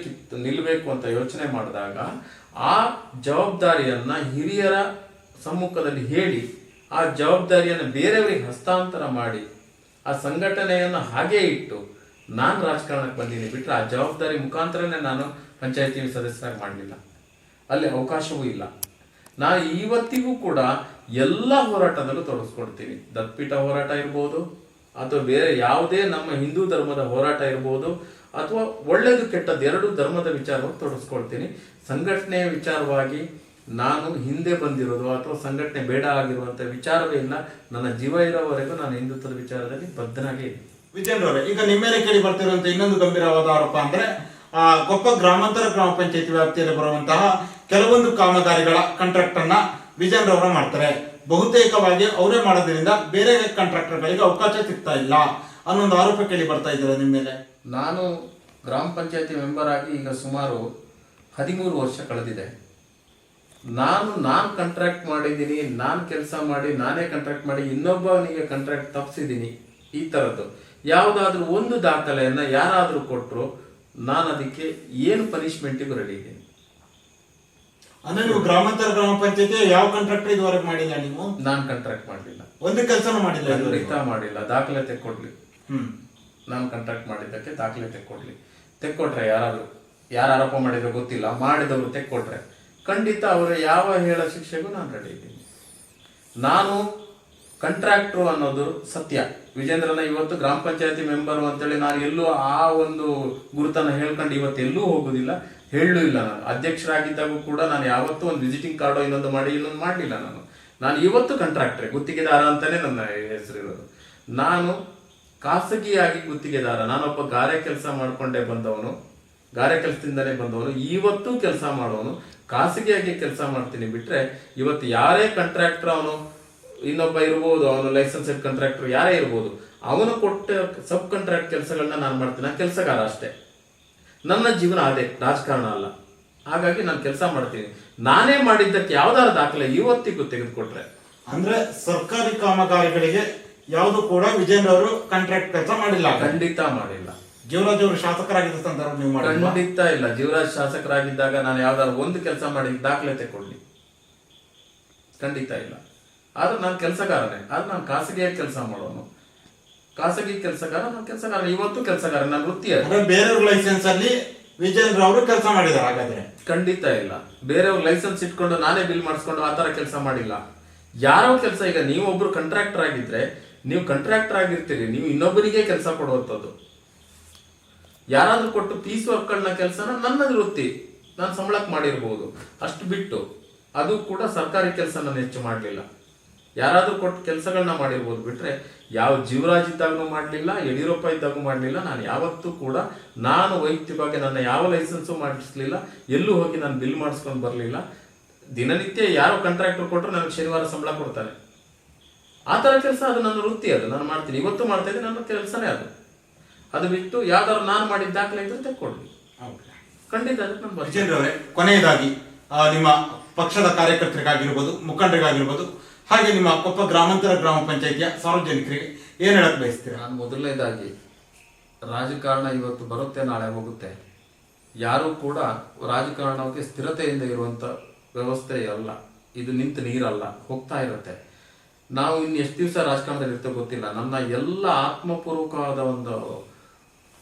ನಿಲ್ಲಬೇಕು ಅಂತ ಯೋಚನೆ ಮಾಡಿದಾಗ ಆ ಜವಾಬ್ದಾರಿಯನ್ನ ಹಿರಿಯರ ಸಮ್ಮುಖದಲ್ಲಿ ಹೇಳಿ, ಆ ಜವಾಬ್ದಾರಿಯನ್ನು ಬೇರೆಯವರಿಗೆ ಹಸ್ತಾಂತರ ಮಾಡಿ, ಆ ಸಂಘಟನೆಯನ್ನು ಹಾಗೇ ಇಟ್ಟು ನಾನು ರಾಜಕಾರಣಕ್ಕೆ ಬಂದೀನಿ ಬಿಟ್ಟರೆ ಆ ಜವಾಬ್ದಾರಿ ಮುಖಾಂತರನೇ ನಾನು ಪಂಚಾಯತಿ ಸದಸ್ಯರಾಗಿ ಮಾಡಲಿಲ್ಲ. ಅಲ್ಲಿ ಅವಕಾಶವೂ ಇಲ್ಲ. ನಾನು ಇವತ್ತಿಗೂ ಕೂಡ ಎಲ್ಲ ಹೋರಾಟದಲ್ಲೂ ತೊಡಗಿಸ್ಕೊಡ್ತೀನಿ. ದತ್ಪೀಠ ಹೋರಾಟ ಇರ್ಬೋದು, ಅಥವಾ ಬೇರೆ ಯಾವುದೇ ನಮ್ಮ ಹಿಂದೂ ಧರ್ಮದ ಹೋರಾಟ ಇರ್ಬೋದು, ಅಥವಾ ಒಳ್ಳೇದು ಕೆಟ್ಟದ್ದು 2 ಧರ್ಮದ ವಿಚಾರವಾಗಿ ತೊಡಗಿಸ್ಕೊಳ್ತೀನಿ. ಸಂಘಟನೆಯ ವಿಚಾರವಾಗಿ ನಾನು ಹಿಂದೆ ಬಂದಿರೋದು ಅಥವಾ ಸಂಘಟನೆ ಬೇಡ ಆಗಿರುವಂಥ ವಿಚಾರವೇ ಇಲ್ಲ. ನನ್ನ ಜೀವ ಇರೋವರೆಗೂ ನಾನು ಹಿಂದುತ್ವದ ವಿಚಾರದಲ್ಲಿ ಬದ್ಧನಾಗೇ ಇದ್ದೀನಿ. ವಿಜೇಂದ್ರ ಅವರೇ, ಈಗ ನಿಮ್ಮ ಮೇಲೆ ಕೇಳಿ ಬರ್ತಿರುವಂತ ಇನ್ನೊಂದು ಗಂಭೀರವಾದ ಆರೋಪ ಅಂದ್ರೆ ಕೊಪ್ಪ ಗ್ರಾಮಾಂತರ ಗ್ರಾಮ ಪಂಚಾಯತಿ ವ್ಯಾಪ್ತಿಯಲ್ಲಿ ಬರುವಂತಹ ಕೆಲವೊಂದು ಕಾಮಗಾರಿಗಳ ಕಾಂಟ್ರಾಕ್ಟ್ ಅನ್ನ ವಿಜೇಂದ್ರ ಅವರು ಮಾಡ್ತಾರೆ. ಬಹುತೇಕವಾಗಿ ಅವರೇ ಮಾಡೋದ್ರಿಂದ ಬೇರೆ ಕಾಂಟ್ರಾಕ್ಟರ್ಗಳಿಗೆ ಅವಕಾಶ ಸಿಗ್ತಾ ಇಲ್ಲ ಅನ್ನೋ ಒಂದು ಆರೋಪ ಕೇಳಿ ಬರ್ತಾ ಇದ್ದಾರೆ ನಿಮ್ಮ ಮೇಲೆ. ನಾನು ಗ್ರಾಮ ಪಂಚಾಯತಿ ಮೆಂಬರ್ ಆಗಿ ಈಗ ಸುಮಾರು 13 ವರ್ಷ ಕಳೆದಿದೆ. ನಾನು ಕಾಂಟ್ರಾಕ್ಟ್ ಮಾಡಿದ್ದೀನಿ, ನಾನು ಕೆಲಸ ಮಾಡಿ ನಾನೇ ಕಾಂಟ್ರಾಕ್ಟ್ ಮಾಡಿ ಇನ್ನೊಬ್ಬನಿಗೆ ಕಾಂಟ್ರಾಕ್ಟ್ ತಪ್ಪಿಸಿದ್ದೀನಿ. ಈ ಥರದ್ದು ಯಾವುದಾದ್ರೂ ಒಂದು ದಾಖಲೆಯನ್ನು ಯಾರಾದರೂ ಕೊಟ್ಟರು ನಾನು ಅದಕ್ಕೆ ಏನು ಪನಿಷ್ಮೆಂಟಿಗೂ ರೆಡಿ ಇದ್ದೀನಿ. ಅಂದ್ರೆ ನೀವು ಗ್ರಾಮಾಂತರ ಗ್ರಾಮ ಪಂಚಾಯತಿ ಯಾವ ಕಾಂಟ್ರಾಕ್ಟ್ ಇದುವರೆಗೆ ಮಾಡಿಲ್ಲ? ನೀವು ನಾನು ಕಾಂಟ್ರಾಕ್ಟ್ ಮಾಡಲಿಲ್ಲ, ಒಂದು ಕೆಲಸನೂ ಮಾಡಿಲ್ಲ, ಖಂಡಿತ ಮಾಡಿಲ್ಲ. ದಾಖಲೆ ತೆಕ್ಕೊಡ್ಲಿ, ನಾನು ಕಾಂಟ್ರಾಕ್ಟ್ ಮಾಡಿದ್ದಕ್ಕೆ ದಾಖಲೆ ತೆಕ್ಕೊಟ್ರೆ ಯಾರು ಆರೋಪ ಮಾಡಿದ್ರು ಗೊತ್ತಿಲ್ಲ, ಮಾಡಿದವರು ತೆಕ್ಕೊಟ್ರೆ ಖಂಡಿತ ಅವರು ಯಾವ ಹೇಳೋ ಶಿಕ್ಷೆಗೂ ನಾನು ರೆಡಿ ಇದ್ದೀನಿ. ನಾನು ಕಾಂಟ್ರಾಕ್ಟ್ರು ಅನ್ನೋದು ಸತ್ಯ. ವಿಜೇಂದ್ರನ ಇವತ್ತು ಗ್ರಾಮ ಪಂಚಾಯತಿ ಮೆಂಬರು ಅಂತೇಳಿ ನಾನು ಎಲ್ಲೂ ಆ ಒಂದು ಗುರುತನ್ನು ಹೇಳ್ಕೊಂಡು ಇವತ್ತೆಲ್ಲೂ ಹೋಗುದಿಲ್ಲ, ಹೇಳಲೂ ಇಲ್ಲ. ನಾನು ಅಧ್ಯಕ್ಷರಾಗಿದ್ದಾಗೂ ಕೂಡ ನಾನು ಯಾವತ್ತೂ ಒಂದು ವಿಸಿಟಿಂಗ್ ಕಾರ್ಡು ಇನ್ನೊಂದು ಮಾಡಲಿಲ್ಲ. ನಾನು ಇವತ್ತು ಕಾಂಟ್ರಾಕ್ಟ್ರೆ, ಗುತ್ತಿಗೆದಾರ ಅಂತಾನೆ ನನ್ನ ಹೆಸರಿರೋದು. ನಾನು ಖಾಸಗಿಯಾಗಿ ಗುತ್ತಿಗೆದಾರ, ನಾನೊಬ್ಬ ಗಾರೆ ಕೆಲಸ ಮಾಡ್ಕೊಂಡೇ ಬಂದವನು, ಗಾರೆ ಕೆಲಸದಿಂದನೇ ಬಂದವನು, ಇವತ್ತು ಕೆಲಸ ಮಾಡೋನು, ಖಾಸಗಿಯಾಗಿ ಕೆಲಸ ಮಾಡ್ತೀನಿ. ಬಿಟ್ರೆ ಇವತ್ತು ಯಾರೇ ಕಾಂಟ್ರಾಕ್ಟರ್, ಅವನು ಇನ್ನೊಬ್ಬ ಇರ್ಬೋದು, ಅವನು ಲೈಸೆನ್ಸ್ಡ್ ಕಾಂಟ್ರಾಕ್ಟರ್ ಯಾರೇ ಇರ್ಬೋದು, ಅವನು ಕೊಟ್ಟ ಸಬ್ ಕಾಂಟ್ರಾಕ್ಟ್ ಕೆಲಸಗಳನ್ನ ನಾನು ಮಾಡ್ತೀನಿ. ನಾನು ಕೆಲಸಗಾರ ಅಷ್ಟೇ. ನನ್ನ ಜೀವನ ಅದೇ, ರಾಜಕಾರಣ ಅಲ್ಲ. ಹಾಗಾಗಿ ನಾನು ಕೆಲಸ ಮಾಡ್ತೀನಿ. ನಾನೇ ಮಾಡಿದ್ದಕ್ಕೆ ಯಾವ್ದಾದ್ರು ದಾಖಲೆ ಇವತ್ತಿಗೂ ತೆಗೆದುಕೊಟ್ರೆ, ಅಂದ್ರೆ ಸರ್ಕಾರಿ ಕಾಮಗಾರಿಗಳಿಗೆ ಯಾವುದು ಕೂಡ ವಿಜೇಂದ್ರ ಅವರು ಕಾಂಟ್ರಾಕ್ಟ್ ಕೆಲಸ ಮಾಡಿಲ್ಲ? ಖಂಡಿತ ಮಾಡಿಲ್ಲ. ಜೀವರಾಜ್ ಅವರು ಶಾಸಕರಾಗಿದ್ದ ಸಂದರ್ಭ ನೀವು ಮಾಡಿ? ಖಂಡಿತ ಇಲ್ಲ. ಜೀವರಾಜ್ ಶಾಸಕರಾಗಿದ್ದಾಗ ನಾನು ಯಾವ್ದಾದ್ರು ಒಂದು ಕೆಲಸ ಮಾಡಿ ದಾಖಲೆ ತೆಕ್ಕೊಳ್ಳಿ, ಖಂಡಿತ ಇಲ್ಲ. ಆದ್ರೆ ನಾನು ಕೆಲಸಗಾರನೇ. ಆದ್ರೆ ನಾನು ಖಾಸಗಿಯಾಗಿ ಕೆಲಸ ಮಾಡೋನು, ಖಾಸಗಿ ಕೆಲಸಗಾರ. ನಾನು ಕೆಲಸಗಾರ, ಇವತ್ತು ಕೆಲಸಗಾರ, ನನ್ನ ವೃತ್ತಿ. ಬೇರೆಯವ್ರ ಲೈಸೆನ್ಸ್ ಅಲ್ಲಿ ವಿಜೇಂದ್ರ ಅವರು ಕೆಲಸ ಮಾಡಿದ್ದಾರೆ? ಹಾಗಾದ್ರೆ ಖಂಡಿತ ಇಲ್ಲ. ಬೇರೆಯವ್ರ ಲೈಸೆನ್ಸ್ ಇಟ್ಕೊಂಡು ನಾನೇ ಬಿಲ್ ಮಾಡಿಸ್ಕೊಂಡು ಆ ತರ ಕೆಲಸ ಮಾಡಿಲ್ಲ. ಯಾರೋ ಕೆಲಸ, ಈಗ ನೀವು ಒಬ್ರು ಕಾಂಟ್ರಾಕ್ಟರ್ ಆಗಿದ್ರೆ ನೀವು ಕಾಂಟ್ರಾಕ್ಟರ್ ಆಗಿರ್ತೀರಿ, ನೀವು ಇನ್ನೊಬ್ಬರಿಗೆ ಕೆಲಸ ಕೊಡುವಂಥದ್ದು. ಯಾರಾದ್ರೂ ಕೊಟ್ಟು ಪೀಸ್ ವರ್ಕ್ಗಳನ್ನ ಕೆಲಸನ ನನ್ನ ವೃತ್ತಿ, ನಾನು ಸಂಬಳಕ್ಕೆ ಮಾಡಿರ್ಬೋದು. ಅಷ್ಟು ಬಿಟ್ಟು ಅದು ಕೂಡ ಸರ್ಕಾರಿ ಕೆಲಸ ನಾನು ಹೆಚ್ಚು ಮಾಡಲಿಲ್ಲ. ಯಾರಾದ್ರೂ ಕೊಟ್ಟು ಕೆಲಸಗಳನ್ನ ಮಾಡಿರ್ಬೋದು. ಬಿಟ್ರೆ ಯಾವ ಜೀವರಾಜ್ ಇದ್ದಾಗೂ ಮಾಡಲಿಲ್ಲ, ಯಡಿಯೂರಪ್ಪ ಇದ್ದಾಗೂ ಮಾಡಲಿಲ್ಲ. ನಾನು ಯಾವತ್ತೂ ಕೂಡ ನಾನು ವೈಯಕ್ತಿಕವಾಗಿ ನನ್ನ ಯಾವ ಲೈಸೆನ್ಸು ಮಾಡಿಸ್ಲಿಲ್ಲ, ಎಲ್ಲೂ ಹೋಗಿ ನಾನು ಬಿಲ್ ಮಾಡಿಸ್ಕೊಂಡು ಬರಲಿಲ್ಲ. ದಿನನಿತ್ಯ ಯಾರೋ ಕಾಂಟ್ರಾಕ್ಟರ್ ಕೊಟ್ಟರು ನನಗೆ ಶನಿವಾರ ಸಂಬಳ ಕೊಡ್ತಾನೆ. ಆ ಥರ ಕೆಲಸ ಅದು ನನ್ನ ವೃತ್ತಿ, ಅದು ನಾನು ಮಾಡ್ತೀನಿ, ಇವತ್ತು ಮಾಡ್ತಾ ಇದ್ದೀನಿ, ನನ್ನ ಕೆಲಸನೇ ಅದು. ಅದು ಬಿಟ್ಟು ಯಾವ್ದಾದ್ರು ನಾನು ಮಾಡಿದ ದಾಖಲೆ ಇದ್ರೆ ತೆಕ್ಕೊಡ್ಲಿ, ಖಂಡಿತ ಅದಕ್ಕೆ ನಾನು ಬರ್ತೀನಿ. ವಿಜೇಂದ್ರ ಅವರೇ, ಕೊನೆಯದಾಗಿ ನಿಮ್ಮ ಪಕ್ಷದ ಕಾರ್ಯಕರ್ತರಿಗಾಗಿರ್ಬೋದು, ಮುಖಂಡರಿಗಾಗಿರ್ಬೋದು, ಹಾಗೆ ನಿಮ್ಮ ಕೊಪ್ಪ ಗ್ರಾಮಾಂತರ ಗ್ರಾಮ ಪಂಚಾಯತಿಯ ಸಾರ್ವಜನಿಕರಿಗೆ ಏನ್ ಹೇಳಕ್ ಬಯಸ್ತೀರಾ? ನಾನು ಮೊದಲನೇದಾಗಿ, ರಾಜಕಾರಣ ಇವತ್ತು ಬರುತ್ತೆ, ನಾಳೆ ಹೋಗುತ್ತೆ. ಯಾರೂ ಕೂಡ ರಾಜಕಾರಣಕ್ಕೆ ಸ್ಥಿರತೆಯಿಂದ ಇರುವಂತ ವ್ಯವಸ್ಥೆ ಅಲ್ಲ. ಇದು ನಿಂತ ನೀರಲ್ಲ, ಹೋಗ್ತಾ ಇರುತ್ತೆ. ನಾವು ಇನ್ನು ಎಷ್ಟು ದಿವಸ ರಾಜಕಾರಣದಲ್ಲಿ ಇರ್ತೇವೆ ಗೊತ್ತಿಲ್ಲ. ನನ್ನ ಎಲ್ಲ ಆತ್ಮಪೂರ್ವಕವಾದ ಒಂದು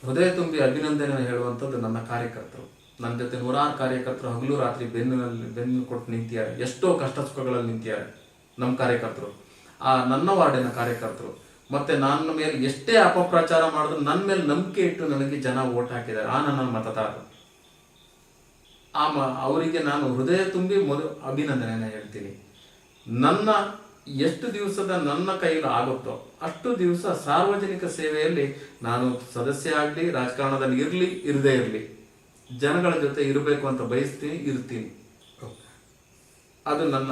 ಹೃದಯ ತುಂಬಿ ಅಭಿನಂದನೆ ಹೇಳುವಂಥದ್ದು ನನ್ನ ಕಾರ್ಯಕರ್ತರು. ನನ್ನ ಜೊತೆ 100 ಕಾರ್ಯಕರ್ತರು ಹಗಲು ರಾತ್ರಿ ಬೆನ್ನು ಕೊಟ್ಟು ನಿಂತಿದ್ದಾರೆ. ಎಷ್ಟೋ ಕಷ್ಟ ಸುಖಗಳಲ್ಲಿ ನಿಂತಿದ್ದಾರೆ ನಮ್ಮ ಕಾರ್ಯಕರ್ತರು. ಆ ನನ್ನ ವಾರ್ಡಿನ ಕಾರ್ಯಕರ್ತರು. ಮತ್ತೆ ನನ್ನ ಮೇಲೆ ಎಷ್ಟೇ ಅಪಪ್ರಚಾರ ಮಾಡಿದ್ರು ನನ್ನ ಮೇಲೆ ನಂಬಿಕೆ ಇಟ್ಟು ನನಗೆ ಜನ ಓಟ್ ಹಾಕಿದ್ದಾರೆ. ಆ ನನ್ನ ಮತದಾರರು. ಅವರಿಗೆ ನಾನು ಹೃದಯ ತುಂಬಿ ಅಭಿನಂದನೆಯನ್ನು ಹೇಳ್ತೀನಿ. ನನ್ನ ಎಷ್ಟು ದಿವಸದ ನನ್ನ ಕೈಯಲ್ಲಿ ಆಗುತ್ತೋ ಅಷ್ಟು ದಿವಸ ಸಾರ್ವಜನಿಕ ಸೇವೆಯಲ್ಲಿ ನಾನು ಸದಸ್ಯ ಆಗಲಿ, ರಾಜಕಾರಣದಲ್ಲಿ ಇರಲಿ ಇರದೇ ಇರಲಿ, ಜನಗಳ ಜೊತೆ ಇರಬೇಕು ಅಂತ ಬಯಸ್ತೀನಿ, ಇರ್ತೀನಿ. ಅದು ನನ್ನ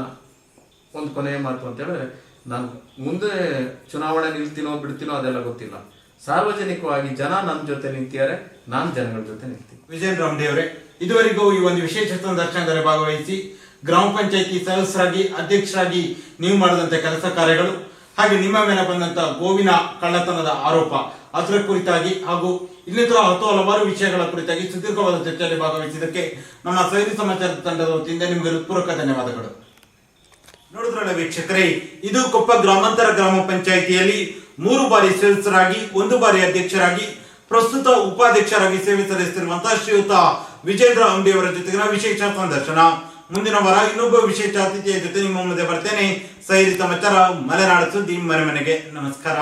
ಒಂದು ಕೊನೆಯ ಮಾತು ಅಂತ ಹೇಳಿದ್ರೆ, ನಾನು ಮುಂದೆ ಚುನಾವಣೆ ನಿಲ್ತೀನೋ ಬಿಡ್ತೀನೋ ಅದೆಲ್ಲ ಗೊತ್ತಿಲ್ಲ. ಸಾರ್ವಜನಿಕವಾಗಿ ಜನ ನನ್ನ ಜೊತೆ ನಿಂತಿದ್ದಾರೆ, ನಾನು ಜನಗಳ ಜೊತೆ ನಿಲ್ತೀನಿ. ವಿಜಯನ್ ರಾಮಡಿ ಅವರೇ, ಇದುವರೆಗೂ ಈ ಒಂದು ವಿಶೇಷ ಸಂದರ್ಶನದಲ್ಲಿ ಭಾಗವಹಿಸಿ ಗ್ರಾಮ ಪಂಚಾಯತಿ ಸದಸ್ಯರಾಗಿ, ಅಧ್ಯಕ್ಷರಾಗಿ ನೀವು ಮಾಡಿದಂತ ಕೆಲಸ ಕಾರ್ಯಗಳು, ಹಾಗೆ ನಿಮ್ಮ ಮೇಲೆ ಬಂದಂತ ಗೋವಿನ ಕಳ್ಳತನದ ಆರೋಪ ಅದರ ಕುರಿತಾಗಿ ಹಾಗೂ ಇನ್ನಿತರ ಹಲವಾರು ವಿಷಯಗಳ ಕುರಿತಾಗಿ ಸುದೀರ್ಘವಾದ ಚರ್ಚೆಯಲ್ಲಿ ಭಾಗವಹಿಸಿದ್ದಕ್ಕೆ ನಮ್ಮ ಸೈರಿ ಸಮಾಚಾರ ತಂಡದ ವತಿಯಿಂದ ನಿಮಗೆ ಹೃತ್ಪೂರ್ವಕ ಧನ್ಯವಾದಗಳು. ನೋಡಿದ್ರಲ್ಲ ವೀಕ್ಷಕರೇ, ಇದು ಕೊಪ್ಪ ಗ್ರಾಮಾಂತರ ಗ್ರಾಮ ಪಂಚಾಯಿತಿಯಲ್ಲಿ 3 ಬಾರಿ ಸದಸ್ಯರಾಗಿ, 1 ಬಾರಿ ಅಧ್ಯಕ್ಷರಾಗಿ, ಪ್ರಸ್ತುತ ಉಪಾಧ್ಯಕ್ಷರಾಗಿ ಸೇವೆ ಸಲ್ಲಿಸುತ್ತಿರುವಂತಹ ಶ್ರೀಯುತ ವಿಜೇಂದ್ರ ಅಂಬಿ ಅವರ ಜೊತೆಗಿನ ವಿಶೇಷ ಸಂದರ್ಶನ. ಮುಂದಿನ ವಾರ ಇನ್ನೊಬ್ಬ ವಿಶೇಷ ಅತಿಥಿಯ ಜೊತೆ ನಿಮ್ಮ ಮುಂದೆ ಬರ್ತೇನೆ. ಸೈರಿ ಸಮಾಚಾರ, ಮಲೆನಾಡು ಸುದ್ದಿ, ಮನೆ ಮನೆಗೆ. ನಮಸ್ಕಾರ.